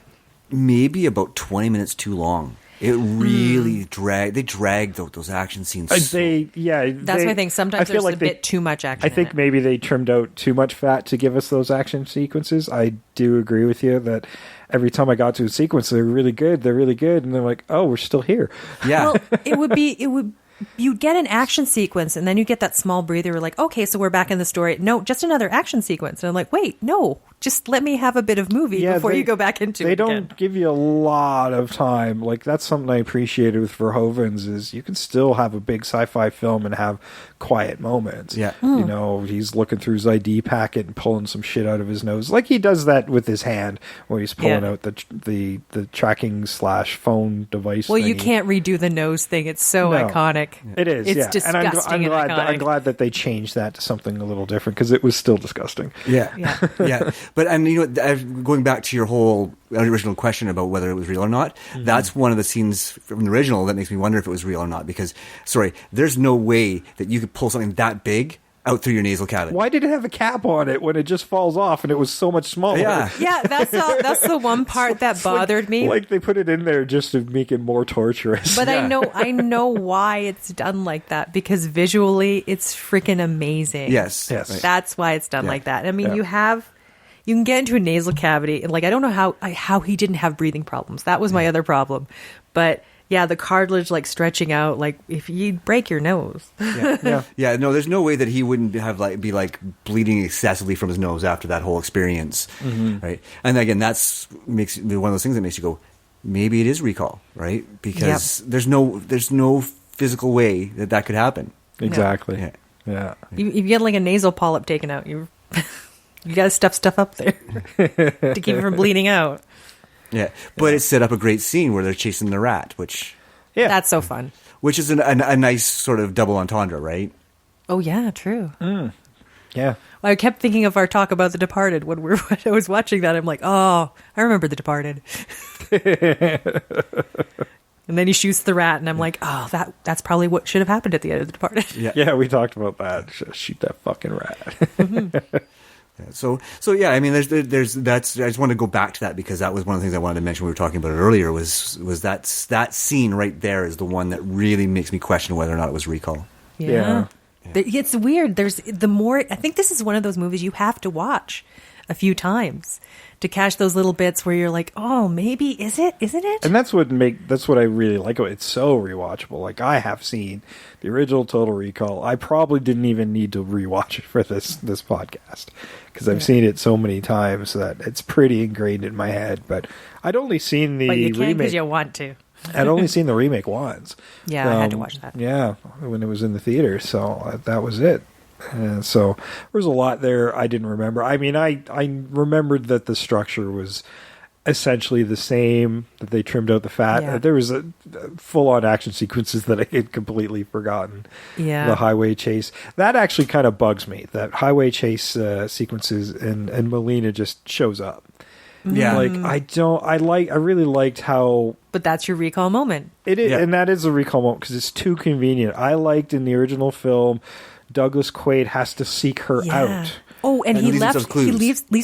maybe about 20 minutes too long. It really dragged. They dragged those action scenes. That's my thing. Sometimes there's a bit too much action. I think maybe they trimmed out too much fat to give us those action sequences. I do agree with you that every time I got to a sequence, they're really good, and they're like, oh, we're still here. Yeah. Well, you'd get an action sequence, and then you get that small breather. We're like, okay, so we're back in the story. No, just another action sequence. And I'm like, wait, no, just let me have a bit of movie before you go back into it. They don't give you a lot of time. Like, that's something I appreciated with Verhoeven's, is you can still have a big sci-fi film and have quiet moments. Yeah. He's looking through his ID packet and pulling some shit out of his nose. Like he does that with his hand when he's pulling out the tracking / phone device. Well, you can't redo the nose thing. It's so iconic. It is. It's disgusting. And I'm glad that they changed that to something a little different, because it was still disgusting. Yeah. But going back to your whole original question about whether it was real or not, that's one of the scenes from the original that makes me wonder if it was real or not. Because, there's no way that you could pull something that big out through your nasal cavity. Why did it have a cap on it when it just falls off and it was so much smaller? Yeah, that's the one part that bothered me. Like they put it in there just to make it more torturous. But I know why it's done like that, because visually it's freaking amazing. Yes. Right. That's why it's done like that. I mean, you can get into a nasal cavity, and like I don't know how he didn't have breathing problems. That was my other problem. But yeah, the cartilage like stretching out, like if you break your nose. Yeah. No, there's no way that he wouldn't have be bleeding excessively from his nose after that whole experience, right? And again, that's makes one of those things that makes you go, maybe it is recall, right? Because there's no physical way that could happen. Exactly. Yeah. You get like a nasal polyp taken out. You got to stuff stuff up there to keep it from bleeding out. Yeah, but it set up a great scene where they're chasing the rat, which... Yeah. That's so fun. Which is a nice sort of double entendre, right? Oh, yeah, true. Yeah. Well, I kept thinking of our talk about The Departed when I was watching that. I'm like, oh, I remember The Departed. And then he shoots the rat, and I'm like, oh, that's probably what should have happened at the end of The Departed. Yeah, we talked about that. Shoot that fucking rat. Mm-hmm. So yeah, I mean, that's. I just want to go back to that because that was one of the things I wanted to mention. We were talking about it earlier. Was that scene right there is the one that really makes me question whether or not it was recall. Yeah. It's weird. I think this is one of those movies you have to watch a few times to catch those little bits where you're like, oh, maybe isn't it? And that's what I really like. It's so rewatchable. Like, I have seen the original Total Recall. I probably didn't even need to rewatch it for this podcast because I've seen it so many times that it's pretty ingrained in my head. But I'd only seen the remake. But you can because you want to. I'd only seen the remake once. Yeah, I had to watch that. Yeah, when it was in the theater. So that was it. So there was a lot there I didn't remember. I mean, I remembered that the structure was essentially the same, that they trimmed out the fat. Yeah. There was a full-on action sequences that I had completely forgotten. Yeah. The highway chase. That actually kind of bugs me, that highway chase sequences and Melina just shows up. Yeah. Like, I really liked how... But that's your recall moment. It is, and that is a recall moment because it's too convenient. I liked in the original film... Douglas Quaid has to seek her out. Oh, and he leaves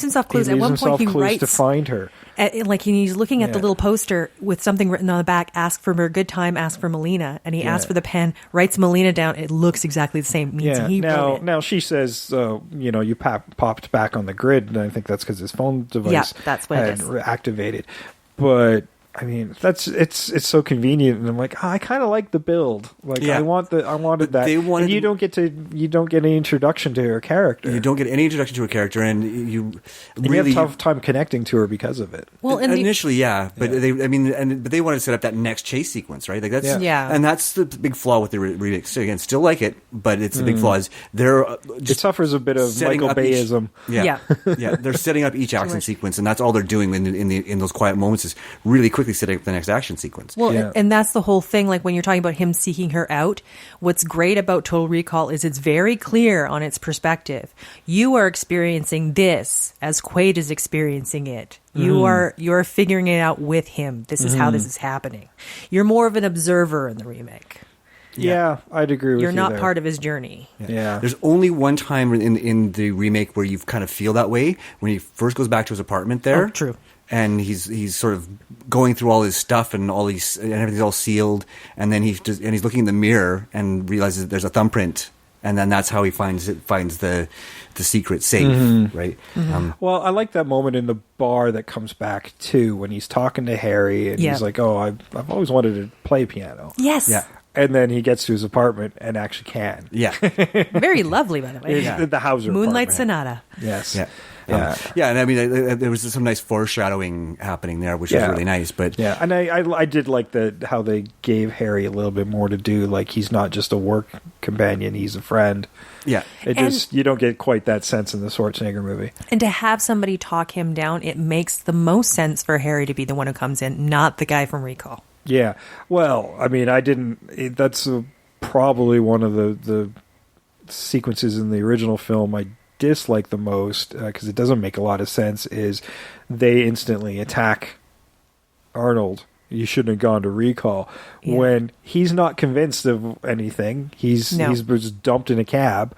himself clues. At one point, he writes to find her. He's looking at the little poster with something written on the back. Ask for her, good time. Ask for Melina, and he asks for the pen. Writes Melina down. It looks exactly the same. Means he wrote it. Now she says, you popped back on the grid, and I think that's because his phone device that's what it is. Activated. But I mean, it's so convenient, and I'm like, I kind of like the build. Like, I wanted that. And you don't get any introduction to her character. You don't get any introduction to her character, and you have a tough time connecting to her because of it. Well, initially, but they wanted to set up that next chase sequence, right? Like that's and that's the big flaw with the remake. So again, still like it, but it's the big flaw is it suffers a bit of Michael Bayism. They're setting up each action sequence, and that's all they're doing in those quiet moments is really quickly setting up the next action sequence. Well, and that's the whole thing. Like when you're talking about him seeking her out, what's great about Total Recall is it's very clear on its perspective. You are experiencing this as Quaid is experiencing it. You're figuring it out with him. This is how this is happening. You're more of an observer in the remake. Yeah, I'd agree with you. You're not there. part of his journey. Yeah. There's only one time in the remake where you kind of feel that way, when he first goes back to his apartment there. Oh, true. And he's sort of going through all his stuff and everything's all sealed, and then he's looking in the mirror and realizes that there's a thumbprint, and then that's how he finds the secret safe, right? Mm-hmm. Well, I like that moment in the bar that comes back too when he's talking to Harry and he's like, "Oh, I've always wanted to play piano." Yes. Yeah. And then he gets to his apartment and actually can. Yeah. Very lovely, by the way. The Hauser Moonlight apartment. Sonata. Yes. Yeah. And I mean, there was some nice foreshadowing happening there, which was really nice. But and I did like how they gave Harry a little bit more to do. Like, he's not just a work companion; he's a friend. Yeah, you don't get quite that sense in the Schwarzenegger movie. And to have somebody talk him down, it makes the most sense for Harry to be the one who comes in, not the guy from Recall. Yeah. Well, I mean, that's probably one of the sequences in the original film I dislike the most because it doesn't make a lot of sense. Is they instantly attack Arnold. You shouldn't have gone to Recall when he's not convinced of anything. He's just dumped in a cab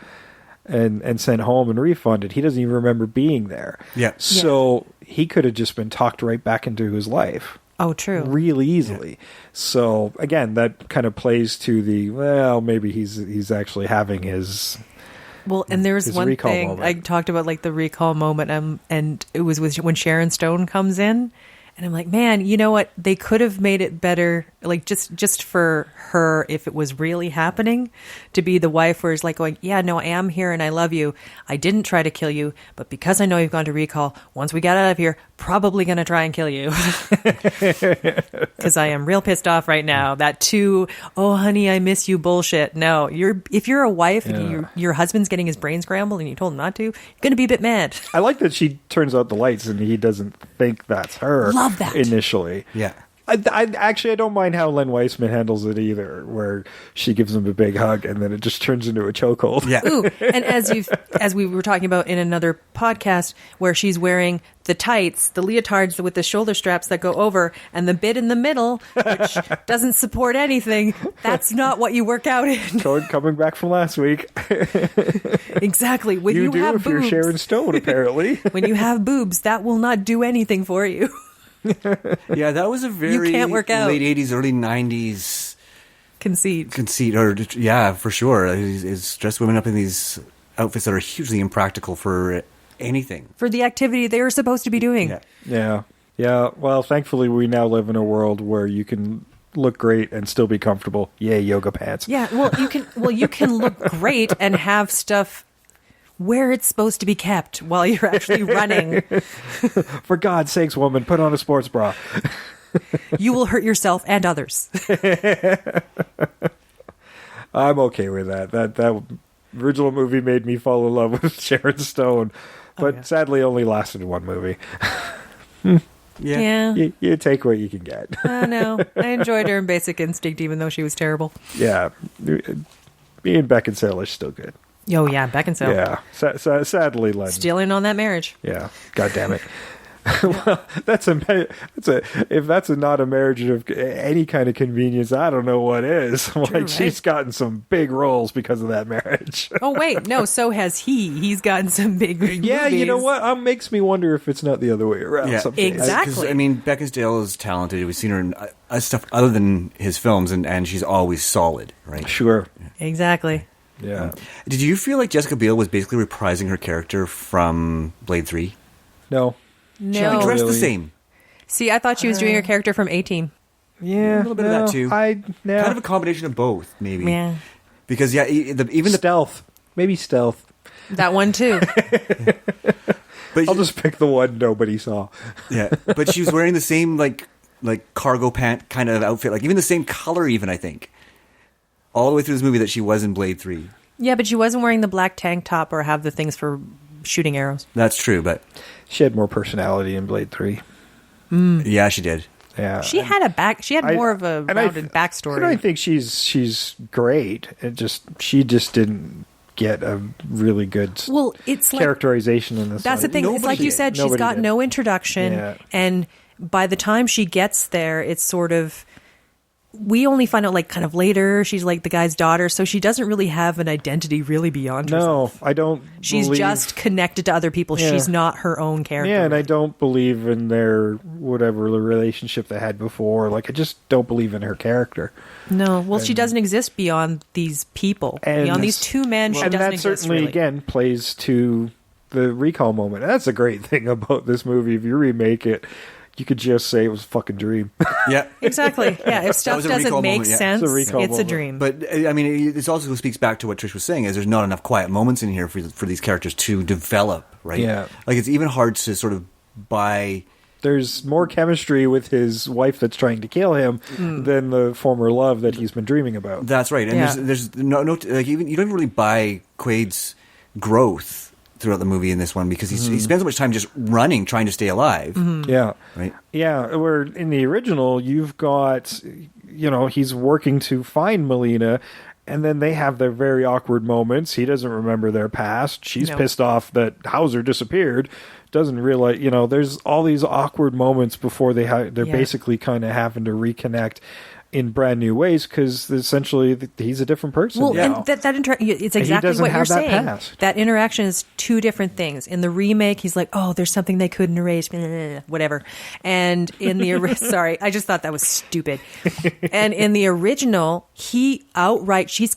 and sent home and refunded. He doesn't even remember being there. Yeah. So he could have just been talked right back into his life. Oh, true. Really easily. Yeah. So again, that kind of plays to maybe he's actually having his. Well, and there's one thing moment. I talked about, like the recall moment, and it was when Sharon Stone comes in, and I'm like, man, you know what? They could have made it better, like just for her, if it was really happening, to be the wife where it's like going, yeah, no, I am here and I love you. I didn't try to kill you, but because I know you've gone to Recall, once we get out of here, probably going to try and kill you. Because I am real pissed off right now. That oh honey, I miss you bullshit. No, if you're a wife and your husband's getting his brain scrambled and you told him not to, you're going to be a bit mad. I like that she turns out the lights and he doesn't think that's her. Love that. Initially. Yeah. I don't mind how Len Wiseman handles it either, where she gives him a big hug and then it just turns into a chokehold. Yeah. Ooh, and as we were talking about in another podcast, where she's wearing the tights, the leotards with the shoulder straps that go over, and the bit in the middle, which doesn't support anything. That's not what you work out in. Coming back from last week. Exactly. When you do have if boobs, you're Sharon Stone, apparently. when you have boobs, that will not do anything for you. Yeah, that was a very can't work out. late 80s, early 90s conceit. Or yeah, for sure. Is dress women up in these outfits that are hugely impractical for anything. For the activity they were supposed to be doing. Yeah. Yeah. Well, thankfully, we now live in a world where you can look great and still be comfortable. Yay, yoga pants. Yeah, you can look great and have stuff where it's supposed to be kept while you're actually running. For God's sakes, woman, put on a sports bra. You will hurt yourself and others. I'm okay with that. That original movie made me fall in love with Sharon Stone, but sadly only lasted one movie. Yeah. You take what you can get. I know. I enjoyed her in Basic Instinct, even though she was terrible. Yeah. Me and Bekinsale are still good. Oh, yeah, Bekinsale. Yeah. Sadly, Len. Still in on that marriage. Yeah. God damn it. Well, if that's not a marriage of any kind of convenience, I don't know what is. True, like, right? She's gotten some big roles because of that marriage. Oh, wait. No, so has he. He's gotten some big Yeah, movies. you know what? Makes me wonder if it's not the other way around. Yeah, sometimes. exactly. I mean, Bekinsale is talented. We've seen her in stuff other than his films, and she's always solid, right? Sure. Exactly. Yeah. Did you feel like Jessica Biel was basically reprising her character from Blade 3? No. She dressed the same. See, I thought she was doing her character from A-Team. Yeah. A little bit of that, too. Kind of a combination of both, maybe. Yeah. Because, even the stealth. Maybe stealth. That one, too. But I'll just pick the one nobody saw. Yeah. But she was wearing the same, like cargo pant kind of outfit. Like, even the same color, even, I think. All the way through this movie that she was in Blade 3. Yeah, but she wasn't wearing the black tank top or have the things for shooting arrows. That's true, but she had more personality in Blade 3. Yeah, she did. Yeah, she had more of a rounded backstory. I think she's great. She just didn't get a really good characterization in this. That's the thing. It's like you said, she's got no introduction, and by the time she gets there, it's sort of. We only find out like kind of later she's like the guy's daughter, so she doesn't really have an identity really beyond herself. No, I don't. She's just connected to other people. Yeah. She's not her own character. Yeah, and I don't believe in their whatever relationship they had before. Like, I just don't believe in her character. No, well, she doesn't exist beyond these people. Beyond these two men, she doesn't exist. And that certainly, again, plays to the recall moment. That's a great thing about this movie. If you remake it, you could just say it was a fucking dream. Yeah. Exactly. Yeah, if stuff doesn't make sense, it's a dream. But, I mean, this also speaks back to what Trish was saying, is there's not enough quiet moments in here for these characters to develop, right? Yeah. Like, it's even hard to sort of buy... There's more chemistry with his wife that's trying to kill him than the former love that he's been dreaming about. That's right. And there's no like, even you don't really buy Quaid's growth throughout the movie in this one, because he spends so much time just running, trying to stay alive. Yeah. Right? Yeah, where in the original, you've got, he's working to find Melina, and then they have their very awkward moments. He doesn't remember their past. She's pissed off that Hauser disappeared. Doesn't realize, there's all these awkward moments before they're basically kind of having to reconnect in brand new ways, because essentially he's a different person. Well, and it's exactly what you're saying. That interaction is two different things. In the remake, he's like, "Oh, there's something they couldn't erase," whatever. And in the sorry, I just thought that was stupid. And in the original, she's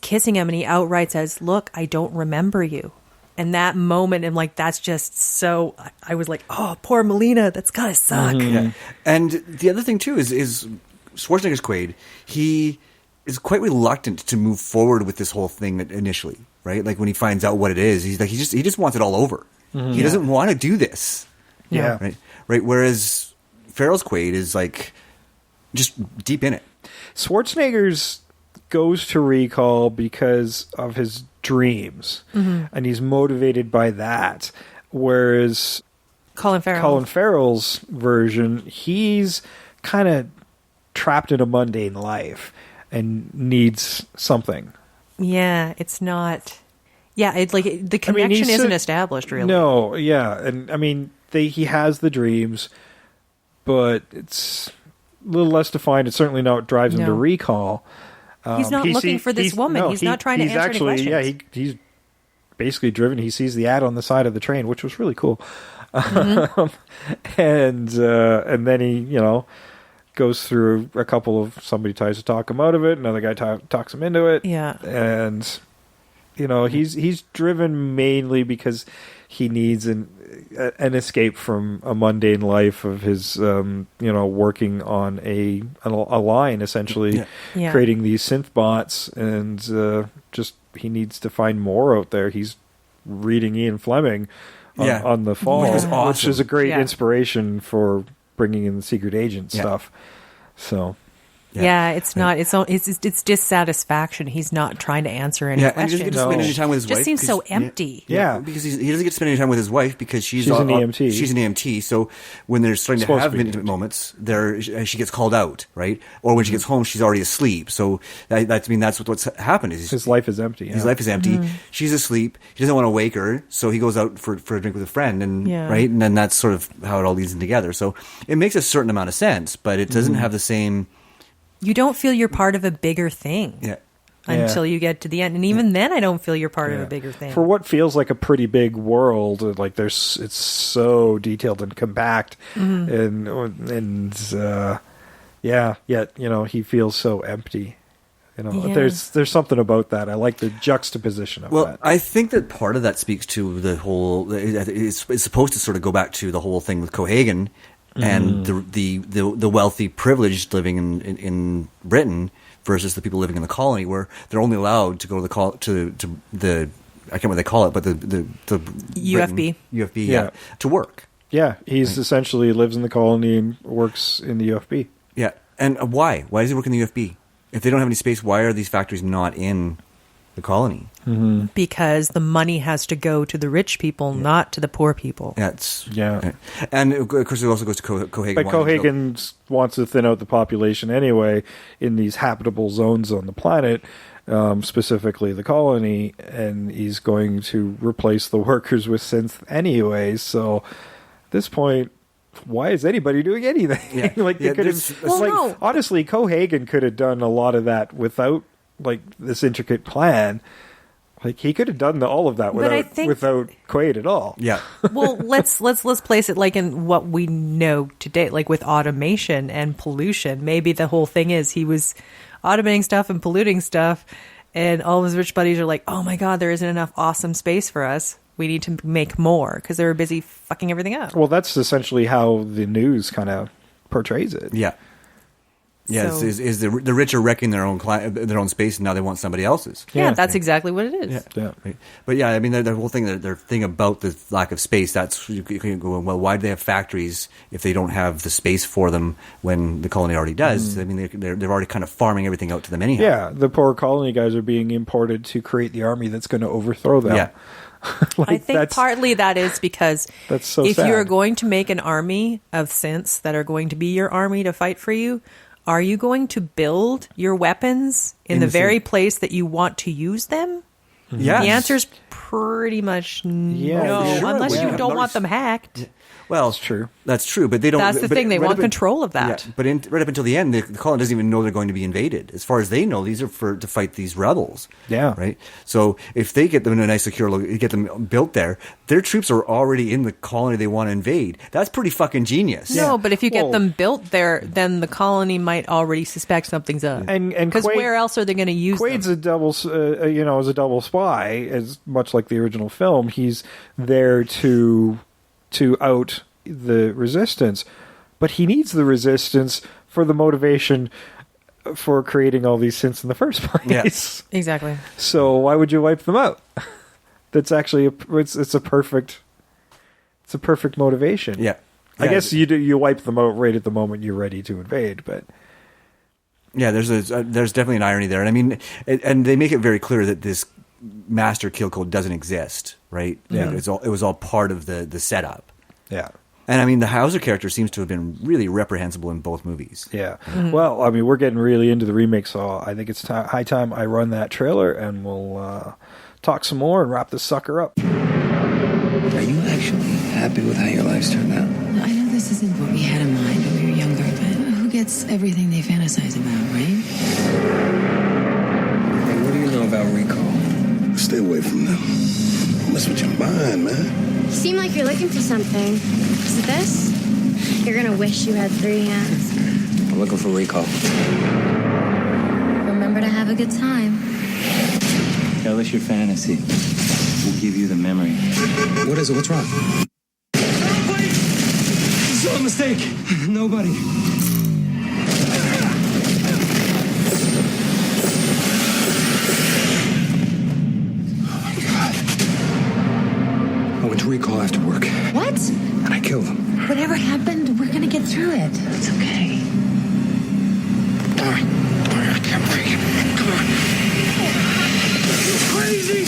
kissing him, and he outright says, "Look, I don't remember you." And that moment, and like, that's just so. I was like, "Oh, poor Melina, that's gotta suck." Mm-hmm. Yeah. And the other thing too is Schwarzenegger's Quaid, he is quite reluctant to move forward with this whole thing initially, right? Like, when he finds out what it is, he's like, he just wants it all over. Mm-hmm. He doesn't want to do this. Yeah. Right. Whereas Farrell's Quaid is like just deep in it. Schwarzenegger's goes to recall because of his dreams, and he's motivated by that. Whereas Colin Farrell's version, he's kind of trapped in a mundane life and needs something. Yeah, it's not. Yeah, the connection isn't established really. No, yeah, and I mean he has the dreams, but it's a little less defined. It's certainly not what drives him to recall. He's not looking for this woman. No, he's not trying to answer any questions. Yeah, he's basically driven. He sees the ad on the side of the train, which was really cool. Mm-hmm. and then he, goes through a couple of, somebody tries to talk him out of it, another guy talks him into it. Yeah. And he's driven mainly because he needs an escape from a mundane life of his working on a line, essentially creating these synth bots, and just he needs to find more out there. He's reading Ian Fleming on The Fall, which is a great inspiration for bringing in the secret agent stuff. So it's not. It's dissatisfaction. He's not trying to answer any questions. And he doesn't get to spend any time with his wife. Just seems so empty. Yeah, because he doesn't get to spend any time with his wife because she's an EMT. She's an EMT. So when they're starting to have intimate moments, she gets called out, right? Or when she gets home, she's already asleep. So that's what's happened. Is his life is empty. His life is empty. Mm-hmm. She's asleep. He doesn't want to wake her, so he goes out for a drink with a friend, and right, and then that's sort of how it all leads in together. So it makes a certain amount of sense, but it doesn't have the same. You don't feel you're part of a bigger thing until you get to the end. And even then, I don't feel you're part of a bigger thing. For what feels like a pretty big world, like it's so detailed and compact. Mm-hmm. Yet, he feels so empty. There's something about that. I like the juxtaposition of that. Well, I think that part of that speaks to the whole, it's supposed to sort of go back to the whole thing with Cohagen. And the wealthy, privileged living in Britain versus the people living in the colony, where they're only allowed to go to the I can't remember what they call it, but the UFB, to work. Yeah, he's essentially lives in the colony and works in the UFB. Yeah, and why? Why does he work in the UFB? If they don't have any space, why are these factories not in the colony? Mm-hmm. Because the money has to go to the rich people, not to the poor people. And of course it also goes to Cohagen. But Cohagen wants to thin out the population anyway in these habitable zones on the planet, specifically the colony, and he's going to replace the workers with synth anyway. So at this point, why is anybody doing anything? They could have. Honestly, Cohagen could have done a lot of that without this intricate plan. He could have done all of that without Quaid at all. Yeah. Well, let's place it in what we know today, with automation and pollution. Maybe the whole thing is he was automating stuff and polluting stuff, and all of his rich buddies are like, "Oh my God, there isn't enough awesome space for us. We need to make more," because they were busy fucking everything up. Well, that's essentially how the news kind of portrays it. Yeah. Yeah, so, is the rich are wrecking their own space, and now they want somebody else's. Yeah, that's exactly what it is. Yeah. Right. But I mean, the whole thing, their thing about the lack of space, that's you can go, well, why do they have factories if they don't have the space for them when the colony already does? I mean, they're already kind of farming everything out to them anyhow. Yeah, the poor colony guys are being imported to create the army that's going to overthrow them. Yeah. I think partly that is because if you're going to make an army of synths that are going to be your army to fight for you, are you going to build your weapons in the very place that you want to use them? Yes. The answer is pretty much no, unless you don't want them hacked. Well, that's true. That's true, but they don't. That's the thing; they want control of that. Yeah, but right up until the end, the colony doesn't even know they're going to be invaded. As far as they know, these are to fight these rebels. Yeah, right. So if they get them in a nice, secure, get them built there, their troops are already in the colony they want to invade. That's pretty fucking genius. No, but if you get them built there, then the colony might already suspect something's up. And because where else are they going to use Quaid's them? is a double spy, as much like the original film. He's there to out the resistance, but he needs the resistance for the motivation for creating all these synths in the first place. Yeah, exactly. So why would you wipe them out? That's actually it's a perfect motivation. Yeah. I guess you wipe them out right at the moment you're ready to invade, but yeah, there's definitely an irony there, and I mean, and they make it very clear that this master kill code doesn't exist, right? Yeah, it was all part of the setup. Yeah. And I mean, the Hauser character seems to have been really reprehensible in both movies. Yeah. Well, I mean, we're getting really into the remake, so I think it's high time I run that trailer, and we'll talk some more and wrap this sucker up. Are you actually happy with how your life's turned out? I know this isn't what we had in mind when we were younger, but who gets everything they fantasize about, right? Hey, what do you know about recall? Stay away from them. Don't mess with your mind, man. You seem like you're looking for something. Is it this? You're gonna wish you had 3 hands. I'm looking for recall. Remember to have a good time. Tell us your fantasy. We'll give you the memory. What is it? What's wrong? It's all a mistake. Nobody. I went to recall after work. What? And I killed him. Whatever happened, we're gonna get through it. It's okay. All right, I can't break it. Come on. You're crazy!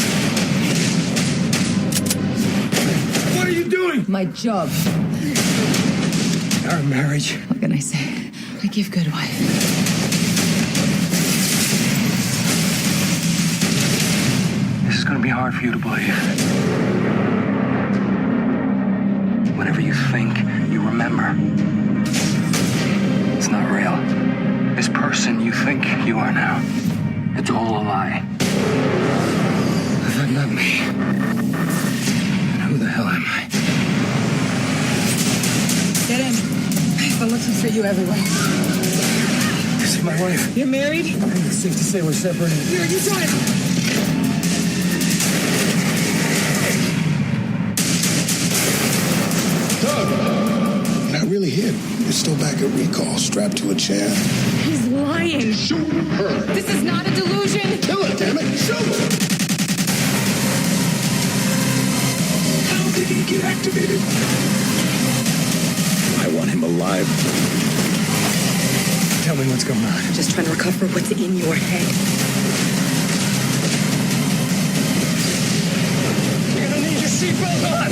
What are you doing? My job. Our marriage. What can I say? I give good wife. This is gonna be hard for you to believe. Whatever you think, you remember. It's not real. This person you think you are now, it's all a lie. If that's not me, then who the hell am I? Get in. I've been looking for you everywhere. This is my wife. You're married? I think it's safe to say we're separated. You're doing it. Not really hit. You're still back at recall, strapped to a chair. He's lying. Shoot her. This is not a delusion. Kill her, damn it. Shoot her. How did he get activated? I want him alive. Tell me what's going on. I'm just trying to recover what's in your head. You're gonna need your seatbelt on.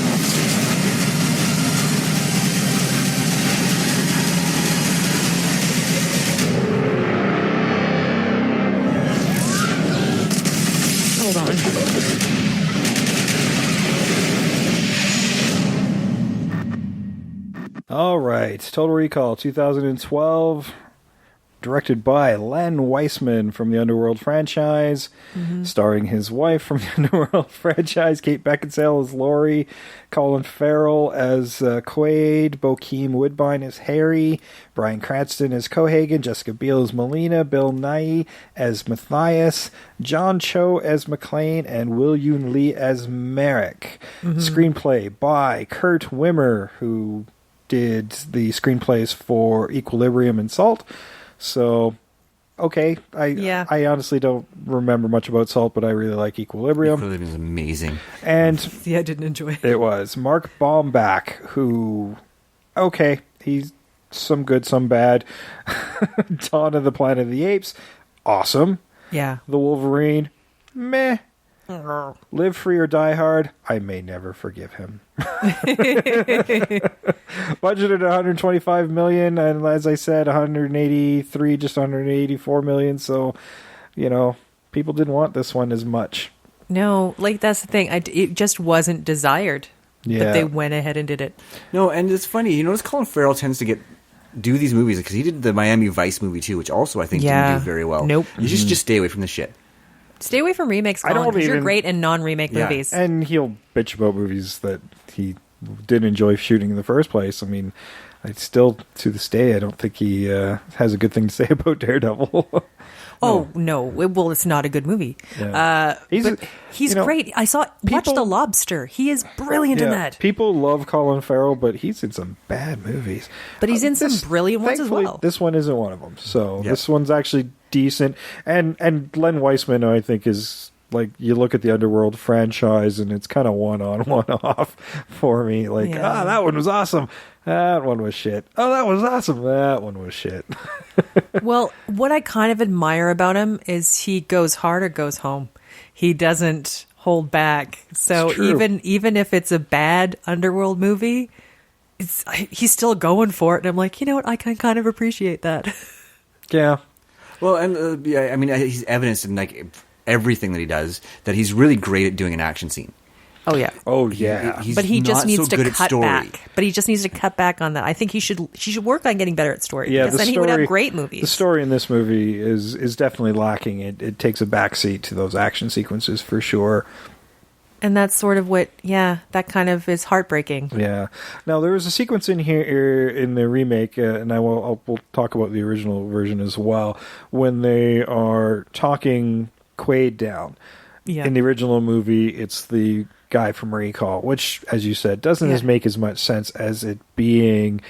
Hold on. All right, Total Recall 2012, directed by Len Wiseman from the Underworld franchise, starring his wife from the Underworld franchise, Kate Beckinsale as Laurie, Colin Farrell as Quaid, Bokeem Woodbine as Harry, Bryan Cranston as Cohagen, Jessica Biel as Melina, Bill Nighy as Matthias, John Cho as McLean, and Will Yoon Lee as Merrick. Screenplay by Kurt Wimmer, who did the screenplays for Equilibrium and Salt. So, okay. I honestly don't remember much about Salt, but I really like Equilibrium. Equilibrium is amazing. And yeah, I didn't enjoy it. It was Mark Baumbach, who, okay, he's some good, some bad. Dawn of the Planet of the Apes, awesome. Yeah. The Wolverine, meh. Live Free or Die Hard, I may never forgive him. Budgeted $125 million, and as I said, 183, just under 184 million. So, you know, people didn't want this one as much. No, like that's the thing. It just wasn't desired. Yeah, but they went ahead and did it. No, and it's funny. You notice Colin Farrell tends to do these movies because he did the Miami Vice movie too, which also I think didn't do very well. Nope. You just stay away from the shit. Stay away from remakes, Colin, because you're great in non-remake movies. And he'll bitch about movies that he didn't enjoy shooting in the first place. I mean, I still, to this day, I don't think he has a good thing to say about Daredevil. No. Well, it's not a good movie. Yeah. He's great. Watch The Lobster. He is brilliant in that. People love Colin Farrell, but he's in some bad movies. But he's in some brilliant ones as well. This one isn't one of them. So this one's actually decent. And Len Wiseman, I think, is like, you look at the Underworld franchise and it's kind of one on, one off for me. Like, that one was awesome. That one was shit. Oh, that was awesome. That one was shit. Well, what I kind of admire about him is he goes hard or goes home. He doesn't hold back. So even if it's a bad Underworld movie, he's still going for it, and I'm like, you know what, I can kind of appreciate that. Yeah. Well, and I mean, he's evidenced in like everything that he does that he's really great at doing an action scene. Oh yeah. Oh yeah. He's but he just not needs so to good cut at story. back. But he just needs to cut back on that. I think he should work on getting better at story. Yeah, because then he would have great movies. The story in this movie is definitely lacking. It takes a backseat to those action sequences for sure. And that's sort of what, that kind of is heartbreaking. Yeah. Now, there was a sequence in here in the remake, and we'll talk about the original version as well, when they are talking Quaid down. Yeah. In the original movie, it's the guy from Recall, which, as you said, doesn't make as much sense as it being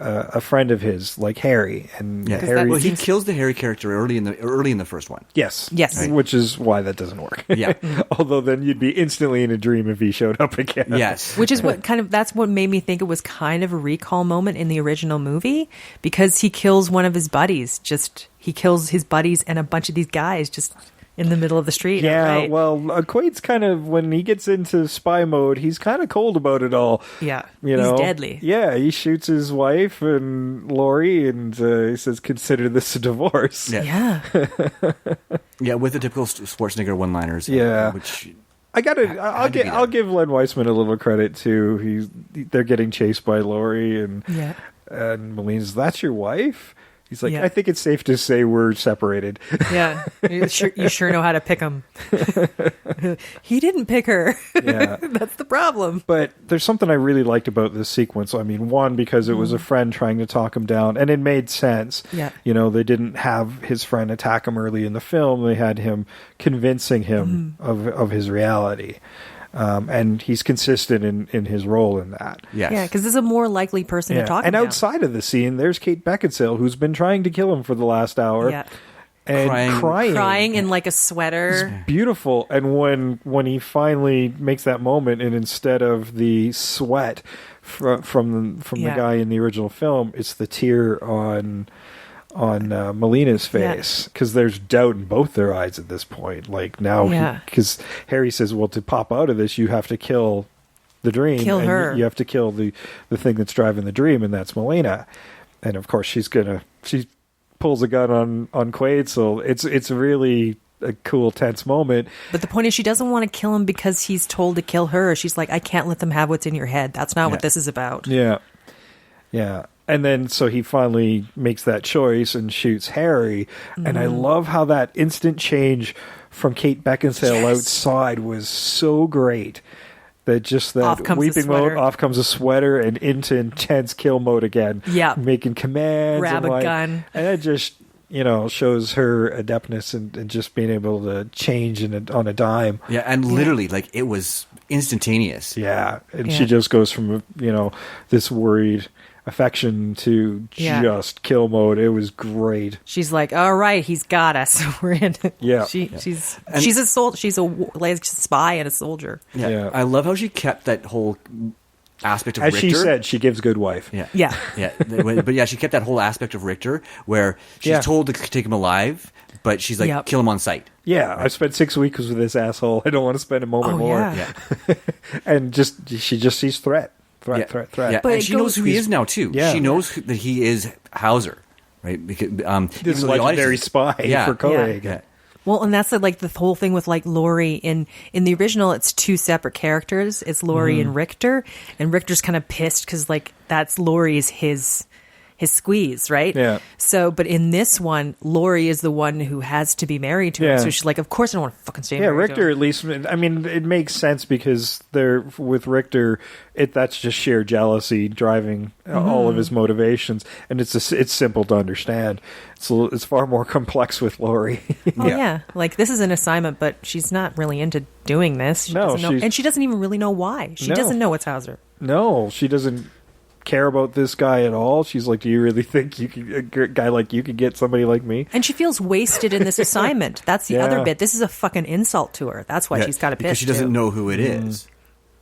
a friend of his, like Harry. And Harry, well, he kills the Harry character early in the first one. Yes, right. Which is why that doesn't work. Yeah. Although then you'd be instantly in a dream if he showed up again. Yes, which is that's what made me think it was kind of a Recall moment in the original movie, because he kills one of his buddies. He kills his buddies and a bunch of these guys just in the middle of the street. Yeah, right? Well, Quaid's kind of, when he gets into spy mode, he's kind of cold about it all. Yeah, you know? He's deadly. Yeah, he shoots his wife and Laurie, and he says, "Consider this a divorce." Yeah. Yeah, with the typical Schwarzenegger one-liners. Yeah, which I'll give Len Wiseman a little credit too. They're getting chased by Laurie, and Maline's, "That's your wife?" He's like, I think it's safe to say we're separated. Yeah, you sure know how to pick him. He didn't pick her. Yeah. That's the problem. But there's something I really liked about this sequence. I mean, one, because it was a friend trying to talk him down, and it made sense. Yeah. You know, they didn't have his friend attack him early in the film. They had him convincing him of his reality. And he's consistent in his role in that. Yes. Yeah, because this is a more likely person to talk and about. outside of the scene, there's Kate Bekinsale, who's been trying to kill him for the last hour. Yeah. And crying in like a sweater. It's beautiful. And when he finally makes that moment, and instead of the sweat from the guy in the original film, it's the tear on Melina's face, because there's doubt in both their eyes at this point. Like now, because Harry says, "Well, to pop out of this, you have to kill the dream. Kill her. You have to kill the thing that's driving the dream, and that's Melina." And of course, she pulls a gun on Quaid, so it's really a cool, tense moment. But the point is, she doesn't want to kill him because he's told to kill her. She's like, "I can't let them have what's in your head. That's not what this is about." Yeah. And then so he finally makes that choice and shoots Harry. And I love how that instant change from Kate Beckinsale outside was so great. That just that weeping mode, off comes a sweater, and into intense kill mode again. Yeah. Making commands. Grab a gun. And it just, shows her adeptness and just being able to change on a dime. Yeah, and literally, like, it was instantaneous. Yeah. And she just goes from, this worried affection to just kill mode. It was great. She's like, "All right, he's got us. We're in." Yeah, she's a soldier. She's a spy and a soldier. Yeah. I love how she kept that whole aspect of As Richter. She said, she gives good wife. Yeah. But she kept that whole aspect of Richter where she's told to take him alive, but she's like, kill him on sight. Yeah, I've spent 6 weeks with this asshole. I don't want to spend a moment more. Yeah. And she just sees threat. Threat. Yeah, but and she knows who he is now too. Yeah. She knows that he is Hauser, right? Because this legendary spy for Koenig. Yeah. Well, and that's like the whole thing with like Laurie in the original. It's two separate characters. It's Laurie and Richter, and Richter's kind of pissed because like that's Laurie's his squeeze, right? Yeah. So, but in this one, Laurie is the one who has to be married to him. So she's like, of course I don't want to fucking stay married Richter, to him. at least, I mean, it makes sense because with Richter, that's just sheer jealousy driving all of his motivations, and it's simple to understand. It's far more complex with Laurie. Like this is an assignment, but she's not really into doing this. She doesn't know, and she doesn't even really know why. She doesn't know it's Hauser. No, she doesn't care about this guy at all. She's like, "Do you really think a guy like you could get somebody like me?" And she feels wasted in this assignment. That's the other bit. This is a fucking insult to her. That's why she's got a piss. Because she doesn't know who it is.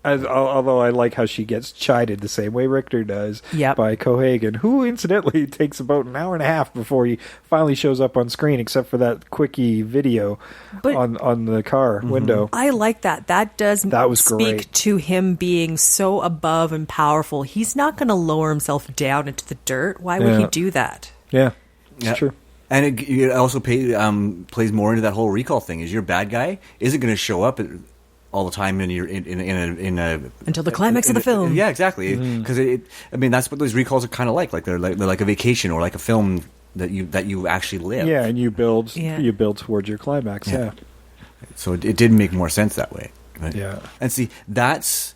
Although I like how she gets chided the same way Richter does by Cohaagen, who incidentally takes about an hour and a half before he finally shows up on screen, except for that quickie video on the car window. I like that. That was speak great. To him being so above and powerful. He's not going to lower himself down into the dirt. Why would he do that? Yeah, it's true. And it also plays more into that whole recall thing. Is your bad guy isn't going to show up all the time in a until the climax of the film. Yeah, exactly. Because that's what those recalls are kind of like. Like they're like a vacation or like a film that you actually live. Yeah, and you build towards your climax. Yeah. So it did make more sense that way. Right? Yeah. And see, that's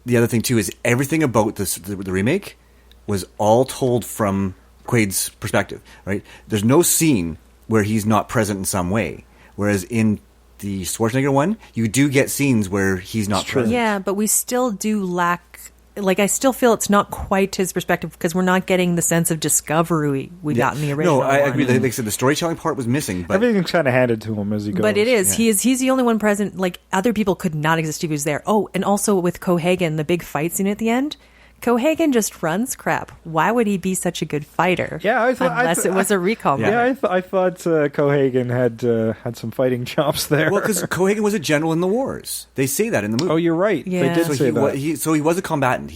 the other thing too, is everything about the remake was all told from Quaid's perspective, right? There's no scene where he's not present in some way. Whereas in the Schwarzenegger one, you do get scenes where he's not present. Yeah, but we still do lack... Like, I still feel it's not quite his perspective because we're not getting the sense of discovery we got in the original No, I agree. one. Like I said, the storytelling part was missing. But everything's kind of handed to him as he goes. But it is. Yeah. He's the only one present. Like, other people could not exist if he was there. Oh, and also with Cohaagen, the big fight scene at the end... Cohaagen just runs crap. Why would he be such a good fighter? Yeah, unless it was a recall. Yeah, I thought Cohaagen had some fighting chops there. Well, because Cohaagen was a general in the wars. They say that in the movie. Oh, you're right. Yeah. They did say that. So he was a combatant.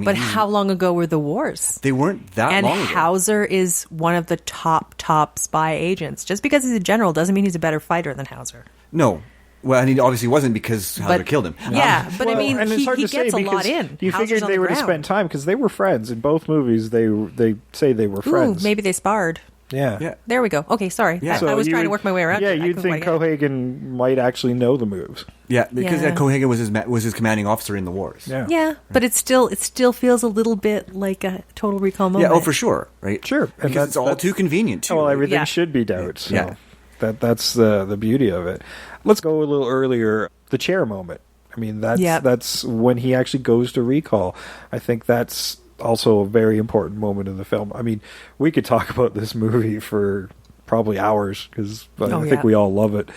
But how long ago were the wars? They weren't that long ago. And Hauser is one of the top spy agents. Just because he's a general doesn't mean he's a better fighter than Hauser. No. Well, and he obviously wasn't because Hauser killed him. Yeah, but I mean, and it's hard he to say gets a lot in. You figured they would have spent time because they were friends in both movies. They say they were friends. Ooh, maybe they sparred. Yeah. There we go. Okay, sorry. Yeah. I was trying to work my way around. Yeah, you'd think Cohaagen might actually know the moves. Yeah, because Cohaagen was his commanding officer in the wars. Yeah, but it still feels a little bit like a Total Recall moment. Yeah, for sure, right? Sure, and because it's all too convenient too. Well, everything should be doubt. So that's the beauty of it. Let's go a little earlier. The chair moment. I mean, that's when he actually goes to recall. I think that's also a very important moment in the film. I mean, we could talk about this movie for probably hours because I think we all love it.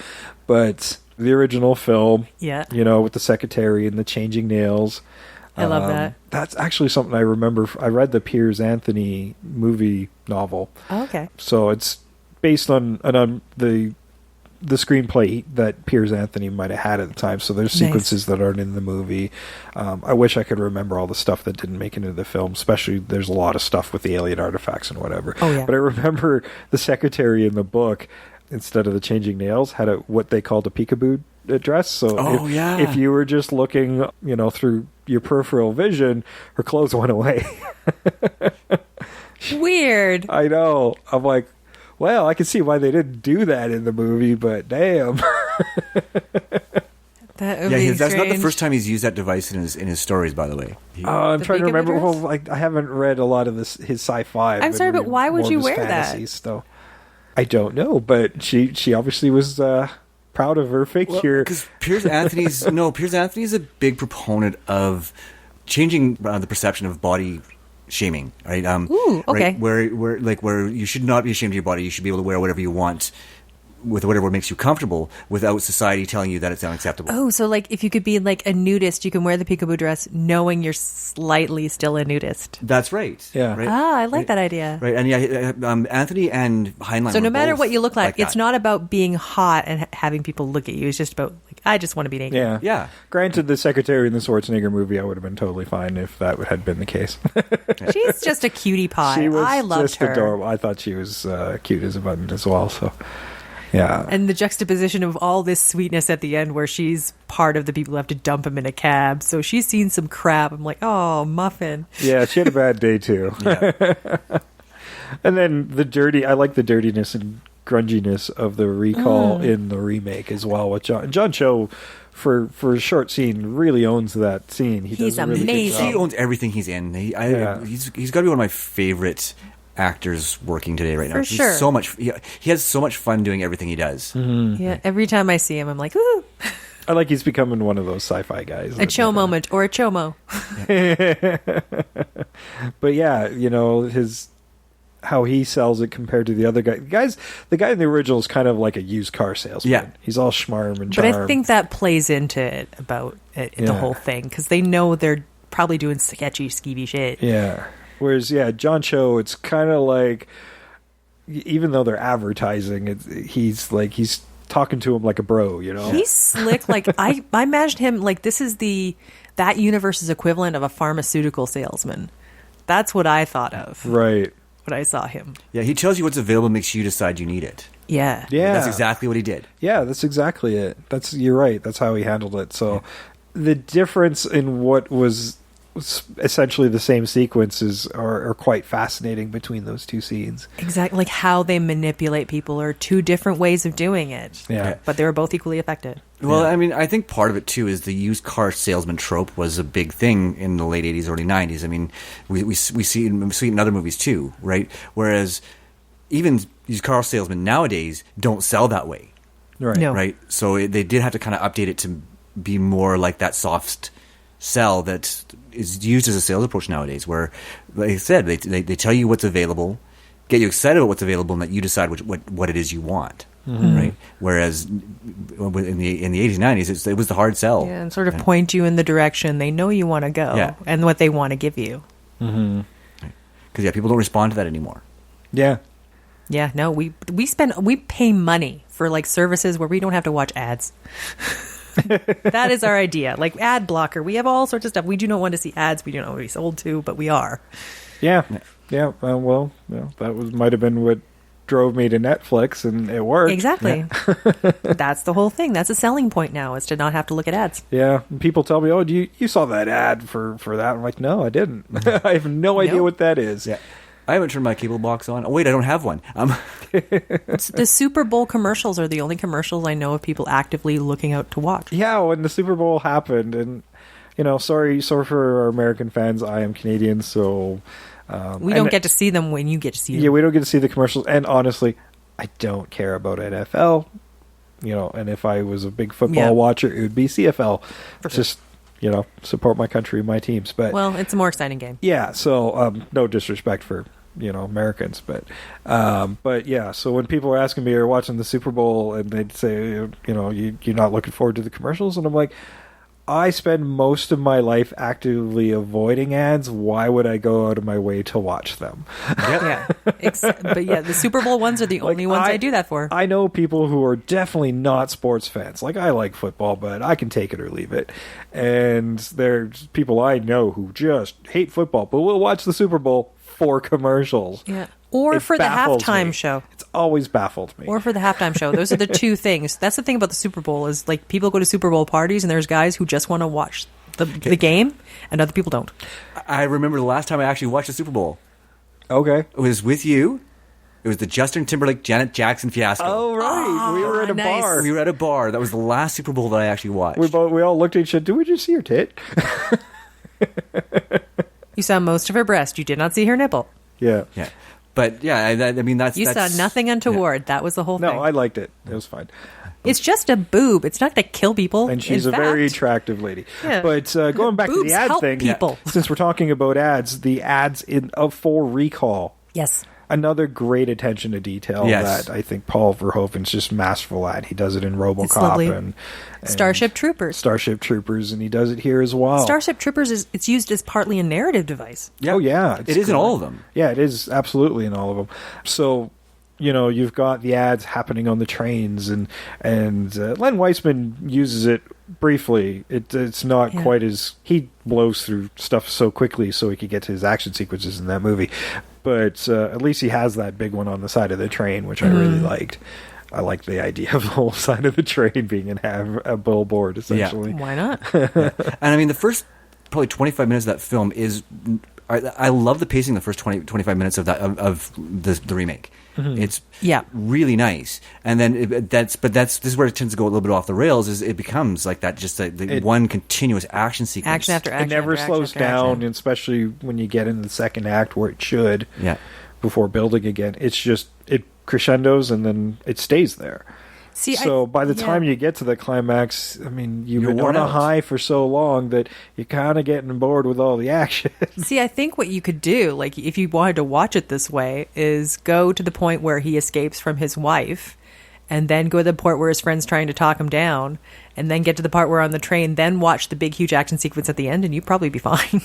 But the original film, with the secretary and the changing nails. I love that. That's actually something I remember. I read the Piers Anthony movie novel. Oh, okay. So it's based on the screenplay that Piers Anthony might have had at the time. So there's sequences that aren't in the movie. I wish I could remember all the stuff that didn't make it into the film, especially there's a lot of stuff with the alien artifacts and whatever. Oh, yeah. But I remember the secretary in the book, instead of the changing nails, had what they called a peekaboo dress. So if you were just looking, through your peripheral vision, her clothes went away. Weird. I know. I'm like, well, I can see why they didn't do that in the movie, but damn. That's not the first time he's used that device in his stories, by the way. I'm trying to remember. Well, I haven't read a lot of his sci-fi. I'm sorry, but why would you wear that? So. I don't know, but she obviously was proud of her figure. Because Piers Anthony's a big proponent of changing the perception of body shaming, right? Ooh, okay. Right? Where you should not be ashamed of your body. You should be able to wear whatever you want with whatever makes you comfortable without society telling you that it's unacceptable. Oh, so like if you could be like a nudist, you can wear the peekaboo dress knowing you're slightly still a nudist. That's right. Yeah. Right? I like that idea. Right, and Anthony and Heinlein. So no matter what you look like it's not about being hot and having people look at you. It's just about I just want to be naked. Yeah. Yeah. Granted, the secretary in the Schwarzenegger movie, I would have been totally fine if that had been the case. She's just a cutie pie. She was I loved just her. Adorable. I thought she was cute as a button as well. So, yeah. And the juxtaposition of all this sweetness at the end where she's part of the people who have to dump him in a cab. So she's seen some crap. I'm like, oh, Muffin. Yeah, she had a bad day too. Yeah. And then I like the dirtiness and grunginess of the recall in the remake as well. With John Cho, for a short scene, really owns that scene. He's really amazing. He owns everything he's in. He's got to be one of my favorite actors working today right now. For sure. So much. He has so much fun doing everything he does. Mm-hmm. Yeah, every time I see him, I'm like, woo. I like he's becoming one of those sci-fi guys. A Cho moment or a Chomo. But yeah, how he sells it compared to the other guy. The guy in the original is kind of like a used car salesman. Yeah. He's all schmarm and charm. But I think that plays into it the whole thing, because they know they're probably doing sketchy, skeevy shit. Yeah. Whereas, John Cho, it's kind of like, even though they're advertising, he's talking to him like a bro, you know? He's slick. Like, I imagined him like this is that universe's equivalent of a pharmaceutical salesman. That's what I thought of. Right. When I saw him. Yeah, he tells you what's available, makes you decide you need it. Yeah. Yeah. That's exactly what he did. Yeah, that's exactly it. You're right. That's how he handled it. So the difference in what was essentially the same sequences are quite fascinating between those two scenes. Exactly. Like how they manipulate people are two different ways of doing it. Yeah. But they were both equally effective. Well, I mean, I think part of it, too, is the used car salesman trope was a big thing in the late 80s, early 90s. I mean, we see it in other movies, too, right? Whereas even used car salesmen nowadays don't sell that way. Right. No. Right? So they did have to kind of update it to be more like that soft sell that is used as a sales approach nowadays, where, like I said, they tell you what's available, get you excited about what's available, and let you decide what it is you want. Mm-hmm. Right. Whereas in the 80s and 90s, it was the hard sell. Yeah, and sort of point you in the direction they know you want to go and what they want to give you. Mm-hmm. Because people don't respond to that anymore. Yeah. Yeah. No, we pay money for like services where we don't have to watch ads. That is our idea. Like ad blocker. We have all sorts of stuff. We do not want to see ads. We do not want to be sold to, but we are. Yeah. Yeah. Well, that might have been what drove me to Netflix, and it worked. Exactly. Yeah. That's the whole thing. That's a selling point now, is to not have to look at ads. Yeah. And people tell me, "Oh, you saw that ad for that?" I'm like, "No, I didn't. I have no idea what that is." Yeah. I haven't turned my cable box on. Oh, wait, I don't have one. The Super Bowl commercials are the only commercials I know of people actively looking out to watch. Yeah, when the Super Bowl happened, and sorry for our American fans. I am Canadian, so we don't get to see them when you get to see them. Yeah, we don't get to see the commercials, and honestly, I don't care about NFL. And if I was a big football watcher, it would be CFL. Just support my country, my teams. But it's a more exciting game. Yeah, so no disrespect for Americans, but yeah. So when people are asking me or watching the Super Bowl, and they'd say, you're not looking forward to the commercials, and I'm like, I spend most of my life actively avoiding ads. Why would I go out of my way to watch them? Yeah. But yeah, the Super Bowl ones are the only ones I do that for. I know people who are definitely not sports fans. Like, I like football, but I can take it or leave it. And there's people I know who just hate football, but will watch the Super Bowl for commercials. Yeah. Or for the halftime show. It's always baffled me. Or for the halftime show. Those are the two things. That's the thing about the Super Bowl is, like, people go to Super Bowl parties and there's guys who just want to watch the game and other people don't. I remember the last time I actually watched the Super Bowl. Okay. It was with you. It was the Justin Timberlake, Janet Jackson fiasco. Oh, right. We were at a bar. We were at a bar. That was the last Super Bowl that I actually watched. We all looked at each other. Did we just see her tit? You saw most of her breast. You did not see her nipple. Yeah. Yeah. But yeah, I mean, that's... You saw nothing untoward. Yeah. That was the whole thing. No, I liked it. It was fine. It's just a boob. It's not going to kill people. And she's a very attractive lady. Yeah. But going back to the ad help thing, people. Since we're talking about ads, the ads for Recall. Yes. Another great attention to detail that I think Paul Verhoeven's just masterful at. He does it in RoboCop and Starship Troopers. And he does it here as well. Starship Troopers it's used as partly a narrative device. Yeah. Oh yeah, it is in all of them. Yeah, it is absolutely in all of them. So you've got the ads happening on the trains, and Len Wiseman uses it briefly. It's not quite as he blows through stuff so quickly, so he could get to his action sequences in that movie. But at least he has that big one on the side of the train, which I really liked. I like the idea of the whole side of the train being a billboard, essentially. Yeah. Why not? And I mean, the first probably 25 minutes of that film is... I love the pacing the first 25 minutes of the remake. Mm-hmm. It's really nice. And then this is where it tends to go a little bit off the rails, is it becomes like that, just one continuous action sequence. Action after action. It never slows down, especially when you get into the second act where it should, before building again. It's just, it crescendos and then it stays there. So by the time you get to the climax, I mean, you've been on a high for so long that you're kind of getting bored with all the action. See, I think what you could do, like if you wanted to watch it this way, is go to the point where he escapes from his wife, and then go to the part where his friend's trying to talk him down, and then get to the part where on the train, then watch the big, huge action sequence at the end, and you'd probably be fine.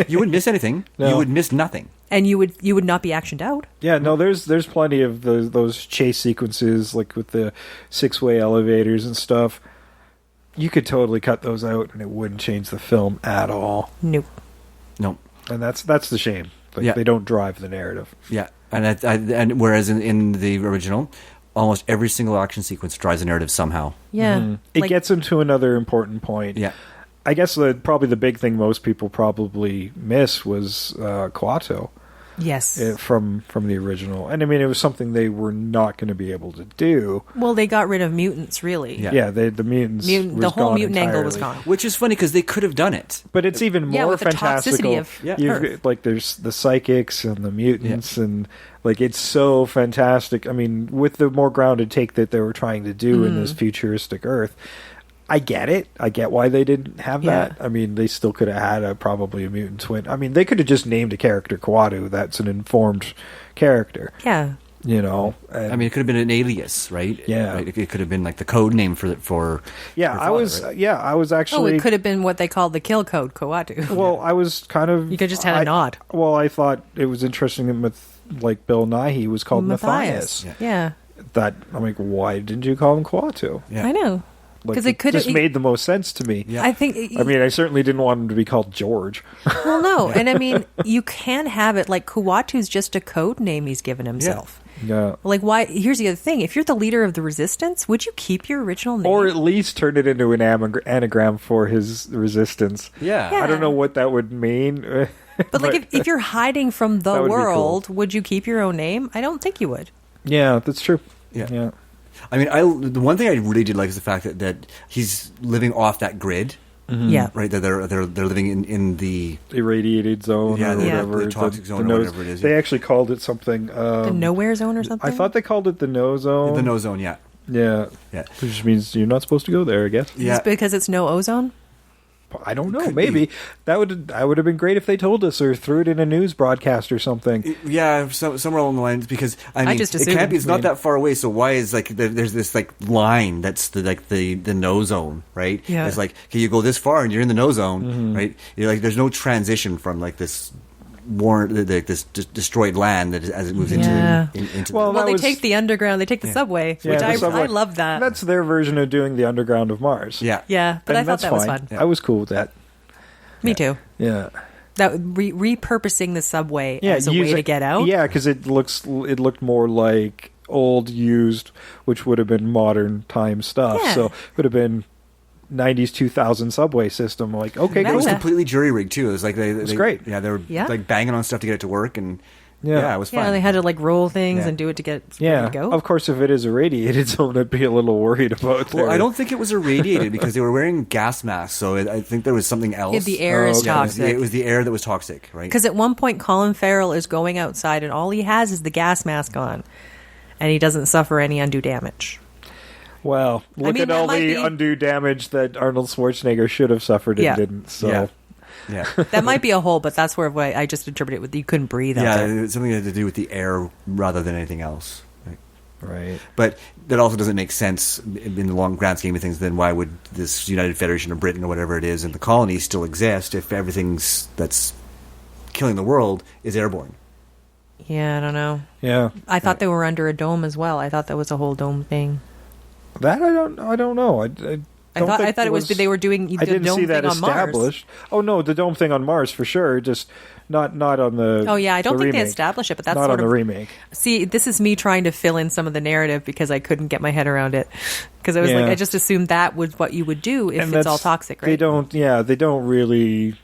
You wouldn't miss anything. No. You would miss nothing. And you would not be actioned out. Yeah, no, there's plenty of those chase sequences, like with the 6-way elevators and stuff. You could totally cut those out, and it wouldn't change the film at all. Nope. And that's the shame. Like, they don't drive the narrative. Yeah, and whereas in the original, almost every single action sequence drives the narrative somehow. Yeah. Mm-hmm. It gets into another important point. Yeah. I guess probably the big thing most people probably miss was Kuato. Yes. From the original. And I mean, it was something they were not going to be able to do. Well, they got rid of mutants, really. Yeah, the mutants. The whole mutant angle was gone. Which is funny because they could have done it. But it's even more with fantastical. The toxicity of like, there's the psychics and the mutants, and like, it's so fantastic. I mean, with the more grounded take that they were trying to do in this futuristic Earth, I get it. I get why they didn't have that. I mean, they still could have had probably a mutant twin. I mean, they could have just named a character Kuato. That's an informed character. Yeah. You know? I mean, it could have been an alias, right? Yeah. Right? It could have been like the code name for yeah, father, I was right? I was actually... Oh, it could have been what they called the kill code, Kuato. Well, I was kind of... You could just had a nod. Well, I thought it was interesting that like Bill Nighy was called Matthias. Yeah. That, I'm like, why didn't you call him Kuato? Yeah. I know. Because it could just made the most sense to me. Yeah. I mean, I certainly didn't want him to be called George. Well, no, and I mean, you can have it like Kuatu's just a code name he's given himself. Yeah. Like, why? Here's the other thing: if you're the leader of the resistance, would you keep your original name, or at least turn it into an anagram for his resistance? Yeah. I don't know what that would mean. But like, if you're hiding from the would world, cool. would you keep your own name? I don't think you would. Yeah, that's true. Yeah. I mean, the one thing I really did like is the fact that he's living off that grid. Mm-hmm. Yeah. Right. That they're living in the irradiated zone or whatever. The toxic zone or whatever it is. They actually called it something. The nowhere zone or something? I thought they called it the no zone. The no zone, yeah. Yeah. Which means you're not supposed to go there, I guess. Yeah. Is it because it's no ozone? I don't know. Maybe that would have been great if they told us or threw it in a news broadcast or something. Yeah, somewhere along the lines, because I mean, just it can't be. It's not that far away. So why is like there's this like line that's the no zone, right? Yeah. It's like, okay, you go this far and you're in the no zone, right? You're like, there's no transition from like this this destroyed land that as it moves into. Well, they take the underground. They take the subway, which I love that. That's their version of doing the underground of Mars. Yeah, but I thought that was fun. I was cool with that. Me too. Yeah. That repurposing the subway as a way to get out. Yeah, because it looked more like old used, which would have been modern time stuff. Yeah. So it would have been 90s 2000 subway system. Like, okay, it was completely jury rigged too. It was like it was great. Yeah, they were like banging on stuff to get it to work, and it was fun. Yeah, they had to like roll things and do it to get ready to go. Of course, if it is irradiated zone, I'd be a little worried about. Well, I don't think it was irradiated because they were wearing gas masks, so I think there was something else. Yeah, the air is toxic. It was the air that was toxic, right? Because at one point, Colin Farrell is going outside, and all he has is the gas mask on, and he doesn't suffer any undue damage. Well, look at all the undue damage that Arnold Schwarzenegger should have suffered and didn't. So, yeah. That might be a hole, but that's where I just interpreted it with you couldn't breathe out there. Yeah, it's something that had to do with the air rather than anything else. Right. But that also doesn't make sense in the long grand scheme of things. Then why would this United Federation of Britain or whatever it is and the colonies still exist if everything's that's killing the world is airborne? Yeah, I don't know. Yeah. I thought they were under a dome as well. I thought that was a whole dome thing. That I don't know. I thought it was they were doing the dome thing on Mars. Oh no, the dome thing on Mars for sure. Just not on the. Oh yeah, I don't think remake. they established it, but that's not sort on of the remake. See, this is me trying to fill in some of the narrative because I couldn't get my head around it. Because I was like, I just assumed that was what you would do if it's all toxic, right? They don't really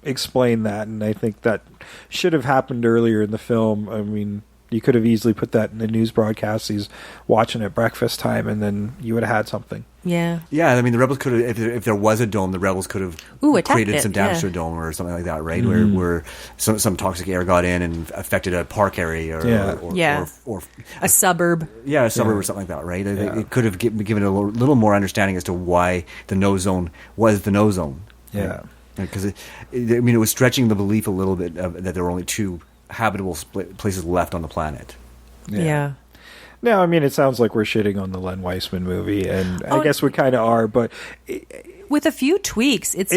explain that, and I think that should have happened earlier in the film. I mean, You could have easily put that in the news broadcast. He's watching at breakfast time, and then you would have had something. Yeah. Yeah, I mean, the Rebels could have, if there was a dome, the Rebels could have created some damage to a dome or something like that, right? Where some toxic air got in and affected a park area or a suburb. Yeah, a suburb or something like that, right? It could have given a little more understanding as to why the no zone was the no zone. Yeah. Because, it was stretching the belief a little bit that there were only 2 habitable places left on the planet. Yeah. Now, I mean, it sounds like we're shitting on the Len Wiseman movie, and I guess we kind of are, but... With a few tweaks, it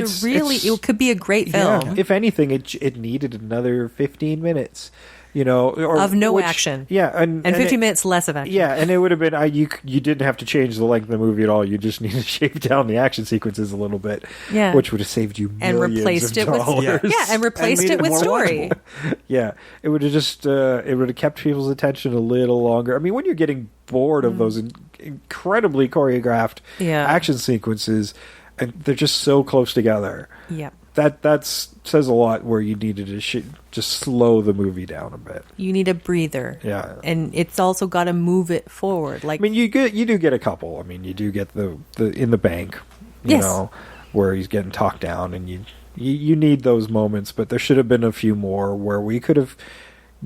could be a great film. Yeah. If anything, it needed another 15 minutes. Of no action. Yeah, and 15 minutes less of action. Yeah, and it would have been you didn't have to change the length of the movie at all. You just need to shave down the action sequences a little bit. Yeah, which would have saved you millions and replaced of dollars. And replaced it with story. Yeah, it would have just it would have kept people's attention a little longer. I mean, when you're getting bored of those incredibly choreographed action sequences, and they're just so close together. Yeah. That says a lot where you needed to just slow the movie down a bit. You need a breather. Yeah. And it's also got to move it forward. Like, I mean, you do get a couple. I mean, you do get the in the bank, you know, where he's getting talked down, and you need those moments, but there should have been a few more where we could have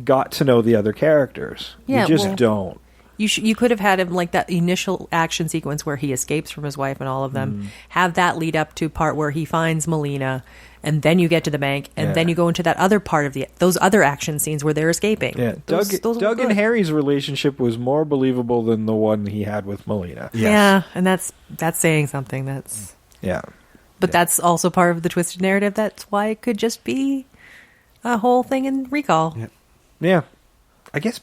got to know the other characters. Yeah, you just don't. You could have had him like that initial action sequence where he escapes from his wife and all of them. Have that lead up to part where he finds Melina, and then you get to the bank, and then you go into that other part of those other action scenes where they're escaping. Yeah, Doug and Harry's relationship was more believable than the one he had with Melina. Yes. Yeah, and that's saying something. But that's also part of the twisted narrative. That's why it could just be a whole thing in Recall. Yeah. I guess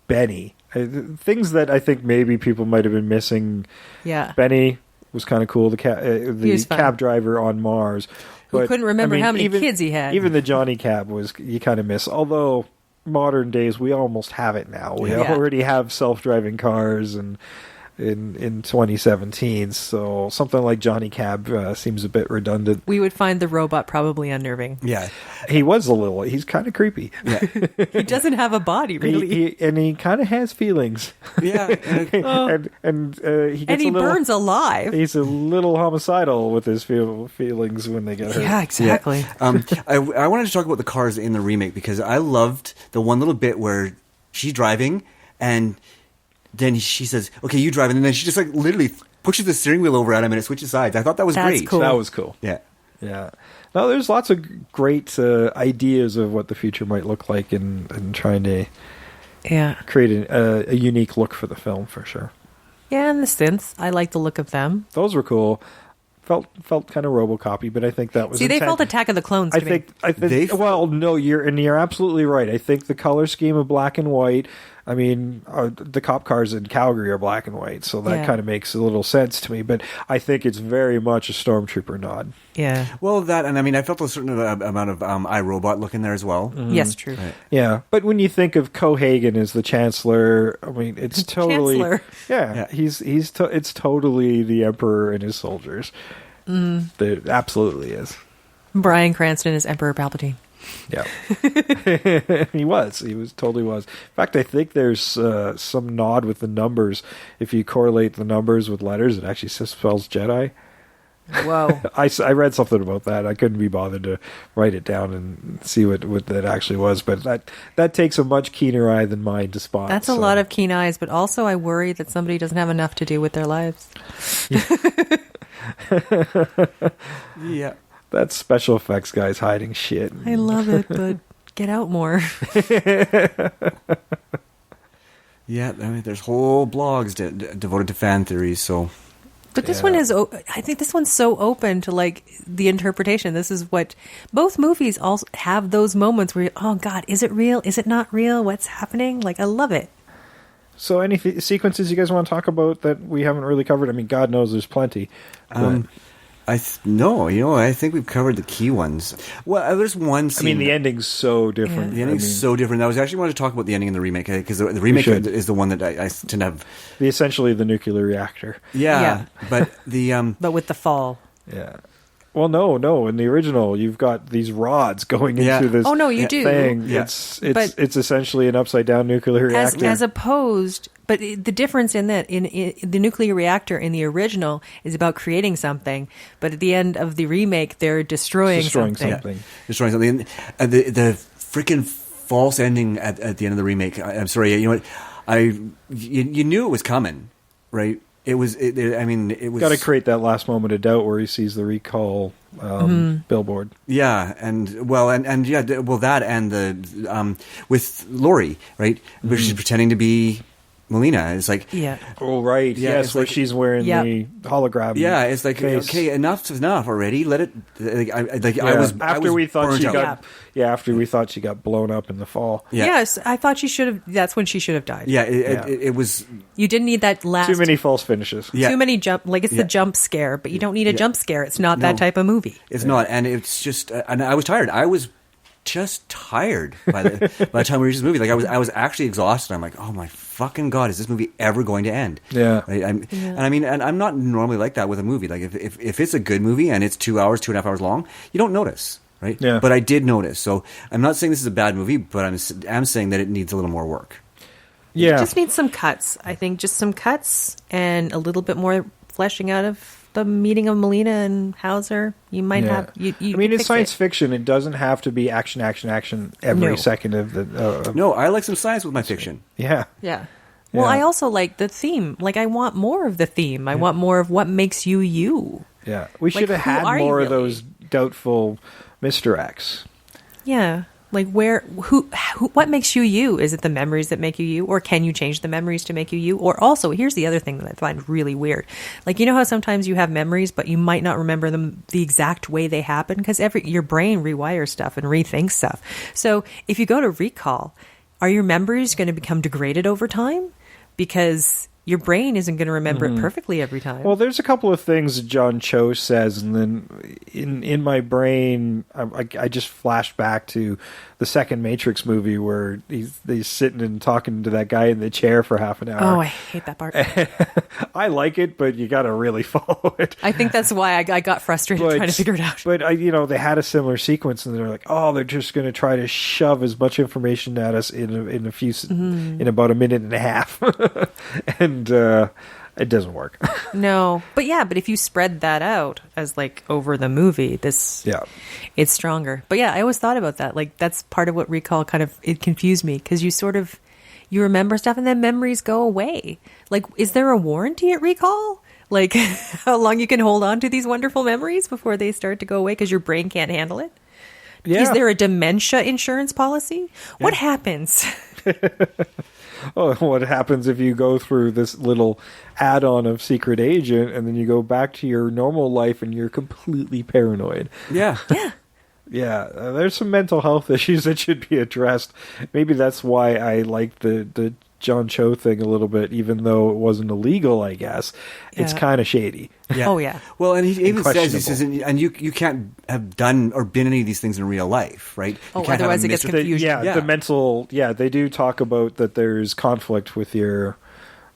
Benny. Things that I think maybe people might have been missing. Yeah. Benny was kind of cool, the cab driver on Mars. Who couldn't remember how many kids he had. Even the Johnny Cab you kind of miss. Although, modern days, we almost have it now. We already have self-driving cars and in 2017, so something like Johnny Cab seems a bit redundant. We would find the robot probably unnerving. Yeah, he's kind of creepy. Yeah. He doesn't have a body, really. He kind of has feelings. Yeah, and he burns alive. He's a little homicidal with his feelings when they get hurt. Yeah, exactly. Yeah. I wanted to talk about the cars in the remake because I loved the one little bit where she's driving and then she says, "Okay, you drive," and then she just like literally pushes the steering wheel over at him and it switches sides. I thought that was great. Cool. That was cool. Yeah. No, there's lots of great ideas of what the future might look like, and trying to create a unique look for the film for sure. Yeah, and the synths, I like the look of them. Those were cool. Felt kind of RoboCop-y, but I think that was. See, they felt Attack of the Clones. I think. Well, no, you're absolutely right. I think the color scheme of black and white. I mean, the cop cars in Calgary are black and white, so that kind of makes a little sense to me. But I think it's very much a Stormtrooper nod. Yeah. Well, that, and I mean, I felt a certain amount of iRobot look in there as well. Mm-hmm. Yes, true. Right. Yeah, but when you think of Cohagen as the Chancellor, I mean, it's totally. Chancellor. Yeah, it's totally the Emperor and his soldiers. It absolutely is. Bryan Cranston is Emperor Palpatine. Yeah. He totally was. In fact, I think there's some nod with the numbers. If you correlate the numbers with letters, it actually spells Jedi. Whoa. I read something about that. I couldn't be bothered to write it down and see what that actually was, but that takes a much keener eye than mine to spot. That's a lot of keen eyes, but also I worry that somebody doesn't have enough to do with their lives. Yeah. That special effects guy's hiding shit. I love it, but get out more. Yeah, I mean, there's whole blogs devoted to fan theories, so... But this one is, I think this one's so open to like the interpretation. This is what both movies also have those moments where, oh God, is it real? Is it not real? What's happening? Like, I love it. So any sequences you guys want to talk about that we haven't really covered? I mean, God knows there's plenty. I think we've covered the key ones. Well, there's one scene. I mean, the ending's so different. Yeah. The ending's so different. I was actually wanted to talk about the ending in the remake because the remake is the one that I tend to have. Essentially the nuclear reactor. Yeah. But but with the fall. Yeah. Well, no. In the original, you've got these rods going into this. Oh no, you do. Thing. Yeah. It's essentially an upside down nuclear reactor. As opposed, but the difference in that in the nuclear reactor in the original is about creating something, but at the end of the remake, they're destroying something. Yeah. Destroying something. And the freaking false ending at the end of the remake. I'm sorry. You know what? You knew it was coming, right? It was. It was. Got to create that last moment of doubt where he sees the recall billboard. Yeah, that and the with Laurie, right? Where she's pretending to be Melina. It's like, oh right, yeah, yes, where she's wearing the hologram. Yeah, it's like face. Okay, enough's enough already. Let it. After we thought she got blown up in the fall. Yeah. Yes, I thought she should have. That's when she should have died. Yeah, it was. You didn't need that last. Too many false finishes. Yeah. Too many jump. Like it's the jump scare, but you don't need a jump scare. It's not that type of movie. It's not, and it's just. And I was tired. I was just tired by the time we reached this movie. Like I was actually exhausted. I'm like, oh my fucking god, is this movie ever going to end? Yeah. Right? And I'm not normally like that with a movie. Like if it's a good movie and it's 2 hours, 2.5 hours long, you don't notice. Right? Yeah. But I did notice. So I'm not saying this is a bad movie, but I'm saying that it needs a little more work. Yeah. It just needs some cuts. I think just some cuts and a little bit more fleshing out of the meeting of Melina and Hauser. You might have. It's science fiction. It doesn't have to be action every second of the. No, I like some science with my fiction. Yeah. Yeah. Well, I also like the theme. Like, I want more of the theme. I want more of what makes you you. Yeah. We should have had more of those doubtful misdirects. Yeah. Like what makes you you? Is it the memories that make you you? Or can you change the memories to make you you? Or also, here's the other thing that I find really weird. Like, you know how sometimes you have memories, but you might not remember them the exact way they happen? Because your brain rewires stuff and rethinks stuff. So if you go to recall, are your memories going to become degraded over time? Because your brain isn't going to remember it perfectly every time. Well, there's a couple of things John Cho says, and then in my brain, I just flashed back to the second Matrix movie where he's sitting and talking to that guy in the chair for half an hour. Oh, I hate that part. I like it, but you got to really follow it. I think that's why I got frustrated trying to figure it out. But they had a similar sequence, and they're like, "Oh, they're just going to try to shove as much information at us in about a minute and a half," and it doesn't work. No, but if you spread that out as like over the movie, it's stronger. But I always thought about that. Like, that's part of what recall it confused me, because you remember stuff and then memories go away. Like, is there a warranty at recall? Like, how long you can hold on to these wonderful memories before they start to go away because your brain can't handle it? Yeah. Is there a dementia insurance policy? What happens? Oh, what happens if you go through this little add-on of Secret Agent and then you go back to your normal life and you're completely paranoid? Yeah. Yeah. There's some mental health issues that should be addressed. Maybe that's why I like the John Cho thing a little bit, even though it wasn't illegal, I guess. It's kind of shady. Yeah. Oh, yeah. Well, and he even says, and you can't have done or been any of these things in real life, right? Oh, otherwise it gets confusion. The mental, they do talk about that there's conflict with your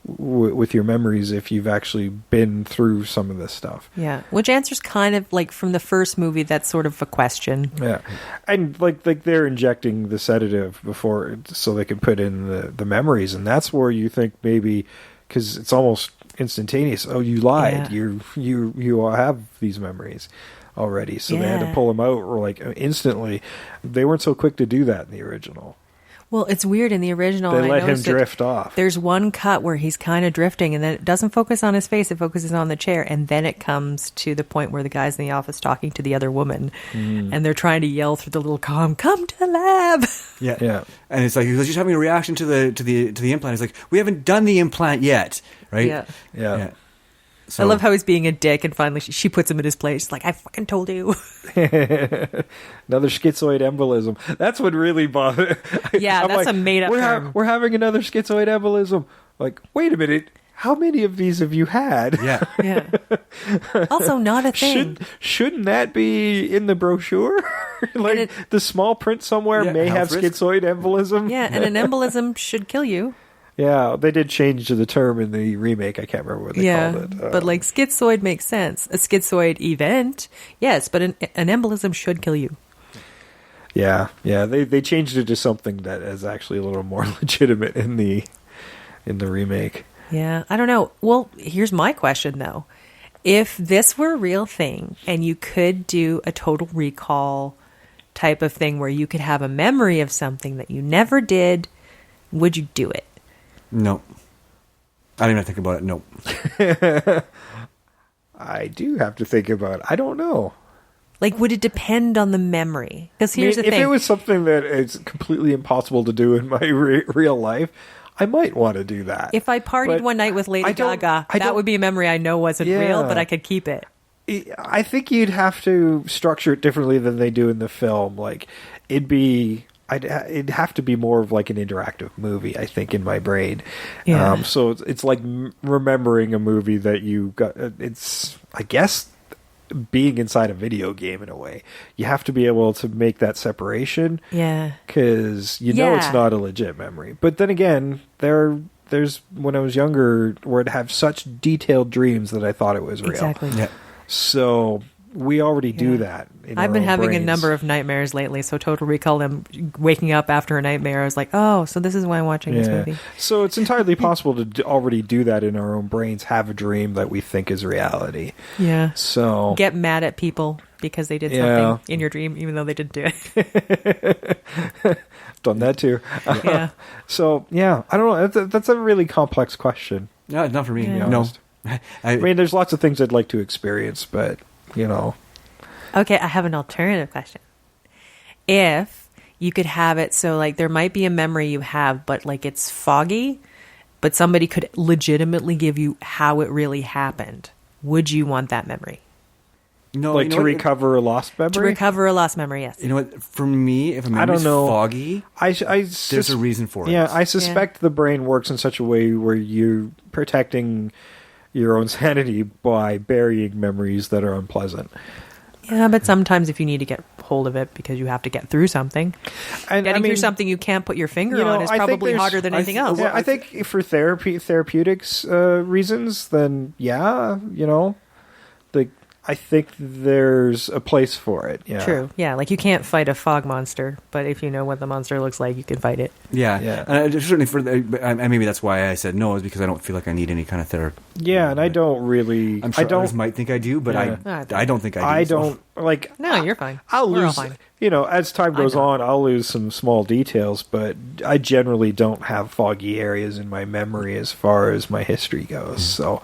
memories if you've actually been through some of this stuff. Yeah, which answers kind of like from the first movie, that's sort of a question. Yeah, and like they're injecting the sedative before so they can put in the memories, and that's where you think maybe, because it's almost instantaneous. Oh, you lied. Yeah. You have these memories already, so they had to pull them out or like instantly. They weren't so quick to do that in the original. Well, it's weird in the original. They let him drift off. There's one cut where he's kind of drifting, and then it doesn't focus on his face; it focuses on the chair, and then it comes to the point where the guy's in the office talking to the other woman, and they're trying to yell through the little comm, "Come to the lab!" Yeah. And it's like, he was just having a reaction to the implant. It's like, we haven't done the implant yet, right? Yeah. So, I love how he's being a dick, and finally she puts him in his place. She's like, I fucking told you. Another schizoid embolism. That's what really bothered. Yeah, that's like, a made-up term. We're having another schizoid embolism. Like, wait a minute. How many of these have you had? Yeah. Also, not a thing. Shouldn't that be in the brochure? Like, the small print somewhere may have schizoid embolism. Yeah, and an embolism should kill you. Yeah, they did change the term in the remake. I can't remember what they called it. But like schizoid makes sense. A schizoid event, yes, but an embolism should kill you. Yeah. They changed it to something that is actually a little more legitimate in the remake. Yeah, I don't know. Well, here's my question though: if this were a real thing and you could do a Total Recall type of thing where you could have a memory of something that you never did, would you do it? No. I didn't even think about it. No. I do have to think about it. I don't know. Like, would it depend on the memory? Because here's the thing. If it was something that is completely impossible to do in my real life, I might want to do that. If I partied one night with Lady Gaga, that would be a memory I know wasn't real, but I could keep it. I think you'd have to structure it differently than they do in the film. Like, it'd have to be more of like an interactive movie, I think, in my brain. Yeah. So it's like remembering a movie that you got. It's, I guess, being inside a video game in a way. You have to be able to make that separation. Yeah. Because you know it's not a legit memory. But then again, there's when I was younger where I'd have such detailed dreams that I thought it was real. Exactly. Yeah. So we already do that. I've been having a number of nightmares lately, so Total Recall, them waking up after a nightmare, I was like, oh, so this is why I'm watching this movie. So it's entirely possible to already do that in our own brains, have a dream that we think is reality. Yeah. So get mad at people because they did something in your dream, even though they didn't do it. Done that too. Yeah. So, yeah, I don't know. That's a really complex question. No, not for me. To be No. honest. I mean, there's lots of things I'd like to experience, but, you know. Okay, I have an alternative question. If you could have it so, like, there might be a memory you have, but, like, it's foggy, but somebody could legitimately give you how it really happened, would you want that memory? No, like to recover a lost memory? To recover a lost memory, yes. You know what? For me, if a memory's foggy, there's a reason for it. Yeah, I suspect the brain works in such a way where you're protecting your own sanity by burying memories that are unpleasant. Yeah, but sometimes if you need to get hold of it because you have to get through something, getting through something you can't put your finger on is probably harder than anything else. Yeah, I think for therapeutics reasons, then I think there's a place for it. Yeah. True. Yeah, like you can't fight a fog monster, but if you know what the monster looks like, you can fight it. Yeah. Certainly maybe that's why I said no, is because I don't feel like I need any kind of therapy. Yeah, and I don't really. I'm sure others might think I do, but I don't think I do. I don't like. No, you're fine. I'll We're all lose. fine. As time goes on, I'll lose some small details, but I generally don't have foggy areas in my memory as far as my history goes. So.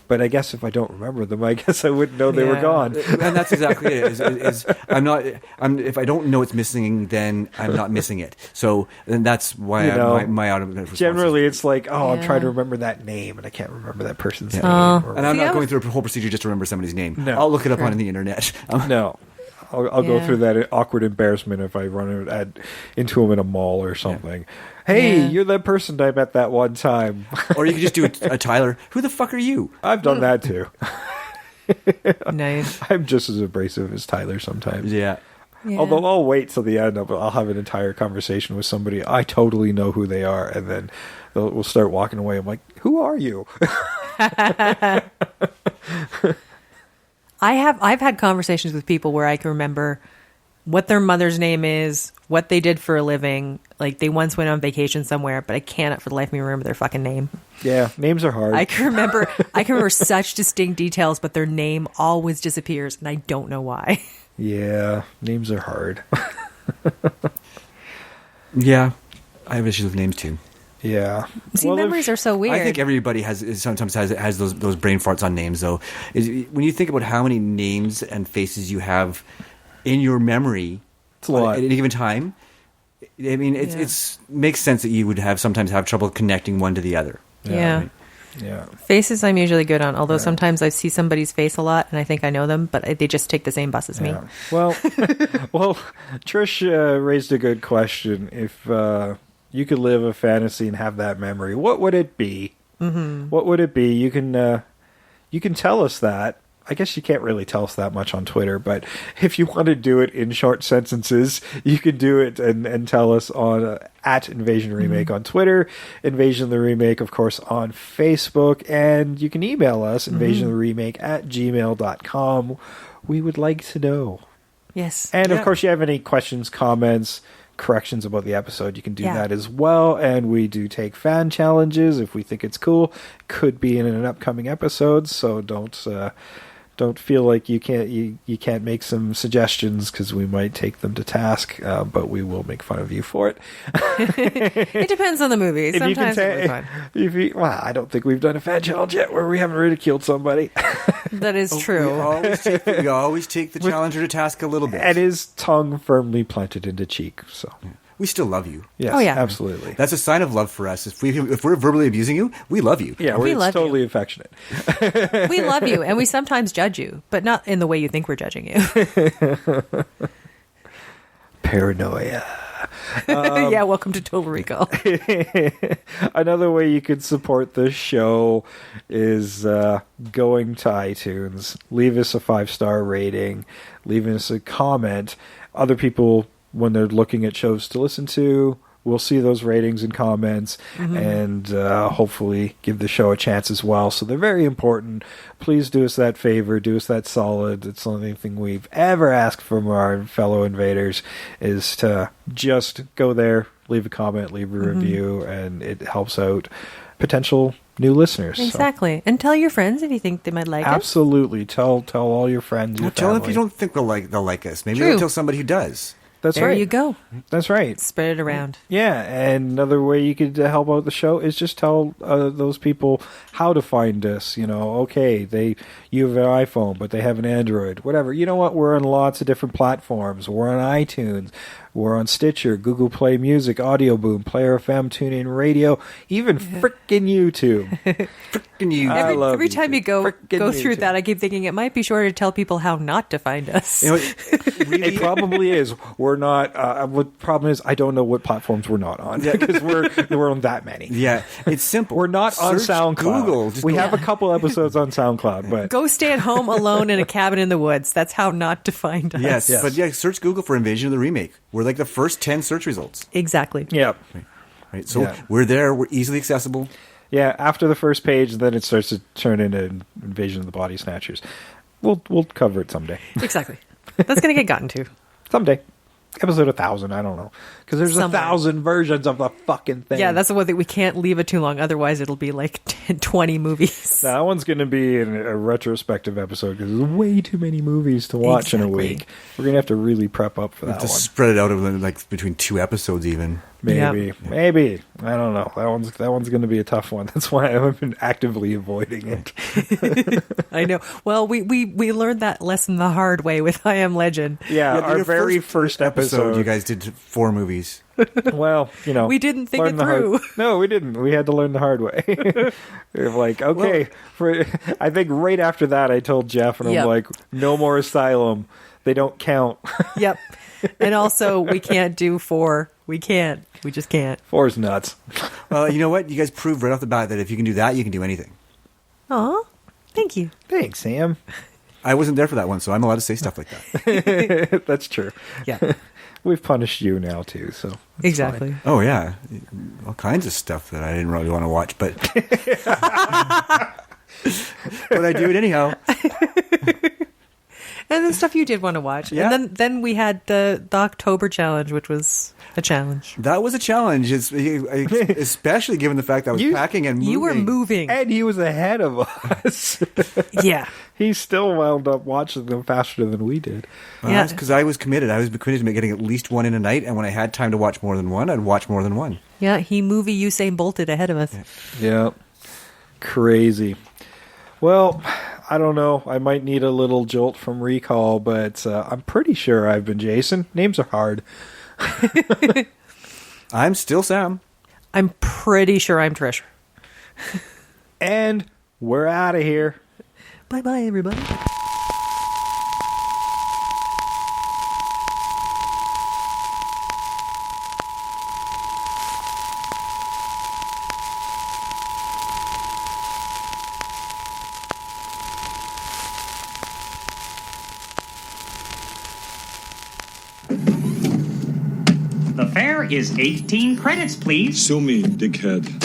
But I guess if I don't remember them, I guess I wouldn't know they were gone. And that's exactly it. If I don't know it's missing, then I'm not missing it. So then that's why my automatic response. Generally, it's like, I'm trying to remember that name, and I can't remember that person's name. And I'm not going through a whole procedure just to remember somebody's name. No. I'll look it up on the internet. No. I'll go through that awkward embarrassment if I run into him in a mall or something. Hey, you're that person I met that one time. Or you could just do a Tyler. Who the fuck are you? I've done that too. Nice. I'm just as abrasive as Tyler sometimes. Yeah. Although I'll wait till the end. I'll have an entire conversation with somebody. I totally know who they are. And then we'll start walking away. I'm like, who are you? I've had conversations with people where I can remember what their mother's name is, what they did for a living. Like they once went on vacation somewhere, but I cannot for the life of me remember their fucking name. Yeah, names are hard. I can remember such distinct details, but their name always disappears, and I don't know why. Yeah, names are hard. Yeah, I have issues with names too. Yeah. See, memories are so weird. I think everybody sometimes has those brain farts on names, though. When you think about how many names and faces you have in your memory it's a lot. At any given time, I mean, it makes sense that you would sometimes have trouble connecting one to the other. Yeah. Right? Yeah. Faces I'm usually good on, although sometimes I see somebody's face a lot and I think I know them, but they just take the same bus as me. Well, Trish raised a good question. If you could live a fantasy and have that memory, what would it be? Mm-hmm. What would it be? You can tell us that I guess you can't really tell us that much on Twitter, but if you want to do it in short sentences, you can do it and tell us on at Invasion Remake on Twitter, Invasion the Remake, of course, on Facebook, and you can email us, invasiontheremake@gmail.com. We would like to know. Yes. And, of course, you have any questions, comments, corrections about the episode, you can do that as well. And we do take fan challenges if we think it's cool. Could be in an upcoming episode, so don't feel like you can't make some suggestions, because we might take them to task, but we will make fun of you for it. It depends on the movie. Sometimes it's fun. Well, I don't think we've done a fan challenge yet where we haven't ridiculed somebody. That is true. We always take the challenger to task a little bit. And his tongue firmly planted into cheek. So we still love you. Yes, oh, yeah, absolutely. That's a sign of love for us. If we're verbally abusing you, we love you. Yeah, we're totally affectionate. We love you, and we sometimes judge you, but not in the way you think we're judging you. Paranoia. Yeah, welcome to Total Recall. Another way you could support this show is going to iTunes. Leave us a 5-star rating. Leave us a comment. Other people, when they're looking at shows to listen to, we'll see those ratings and comments, and hopefully give the show a chance as well. So they're very important. Please do us that favor. Do us that solid. It's the only thing we've ever asked from our fellow invaders, is to just go there, leave a comment, leave a review, and it helps out potential new listeners. Exactly. So. And tell your friends if you think they might like Absolutely. Tell all your friends, your tell family. them if you don't think they'll like us. Maybe they'll tell somebody who does. That's there right. you go. That's right. Spread it around. Yeah, and another way you could help out the show is just tell those people how to find us. You know, okay, you have an iPhone, but they have an Android, whatever. You know what? We're on lots of different platforms. We're on iTunes. We're on Stitcher, Google Play Music, Audio Boom, Player FM, TuneIn Radio, even frickin' YouTube. Frickin' YouTube. Every time you go through that, I keep thinking it might be shorter to tell people how not to find us. You know, it probably is. We're not. What problem is? I don't know what platforms we're not on. Yeah, because we're on that many. Yeah, it's simple. We're not on SoundCloud. Google. We have a couple episodes on SoundCloud, but go stay at home alone in a cabin in the woods. That's how not to find us. Yes, but search Google for Invasion of the Remake. We're like the first 10 search results. Exactly. Yeah. Right. So we're there. We're easily accessible. Yeah. After the first page, then it starts to turn into Invasion of the Body Snatchers. We'll cover it someday. Exactly. That's going to get gotten to someday. Episode 1000. I don't know, because there's 1,000 versions of the fucking thing. Yeah, that's the one that we can't leave it too long. Otherwise, it'll be like 20 movies. That one's going to be a retrospective episode, because there's way too many movies to watch in a week. We're going to have to really prep up for that one. Spread it out over like between 2 episodes, even. Maybe. I don't know. That one's going to be a tough one. That's why I've been actively avoiding it. I know. Well, we learned that lesson the hard way with I Am Legend. Yeah, our very first episode. You guys did 4 movies. Well, we didn't think it through. No, we didn't. We had to learn the hard way. We were like, okay. I think right after that, I told Jeff, and I'm like, no more Asylum. They don't count. Yep. And also, we can't do 4. We can't. We just can't. 4's nuts. Well, you know what? You guys proved right off the bat that if you can do that, you can do anything. Aw, thank you. Thanks, Sam. I wasn't there for that one, so I'm allowed to say stuff like that. That's true. Yeah. We've punished you now, too, so. Exactly. Fine. Oh, yeah. All kinds of stuff that I didn't really want to watch, but. But I do it anyhow. And then stuff you did want to watch. Yeah. And then we had the October challenge, which was a challenge. That was a challenge, especially given the fact that I was packing and moving. You were moving. And he was ahead of us. Yeah. He still wound up watching them faster than we did. That's because I was committed. I was committed to getting at least one in a night, and when I had time to watch more than one, I'd watch more than one. Yeah, he movie Usain Bolted ahead of us. Yeah. Crazy. Well, I don't know. I might need a little jolt from recall, but I'm pretty sure I've been Jason. Names are hard. I'm still Sam. I'm pretty sure I'm Trish. And we're out of here. Bye-bye, everybody. is 18 credits, please. Sue me, dickhead.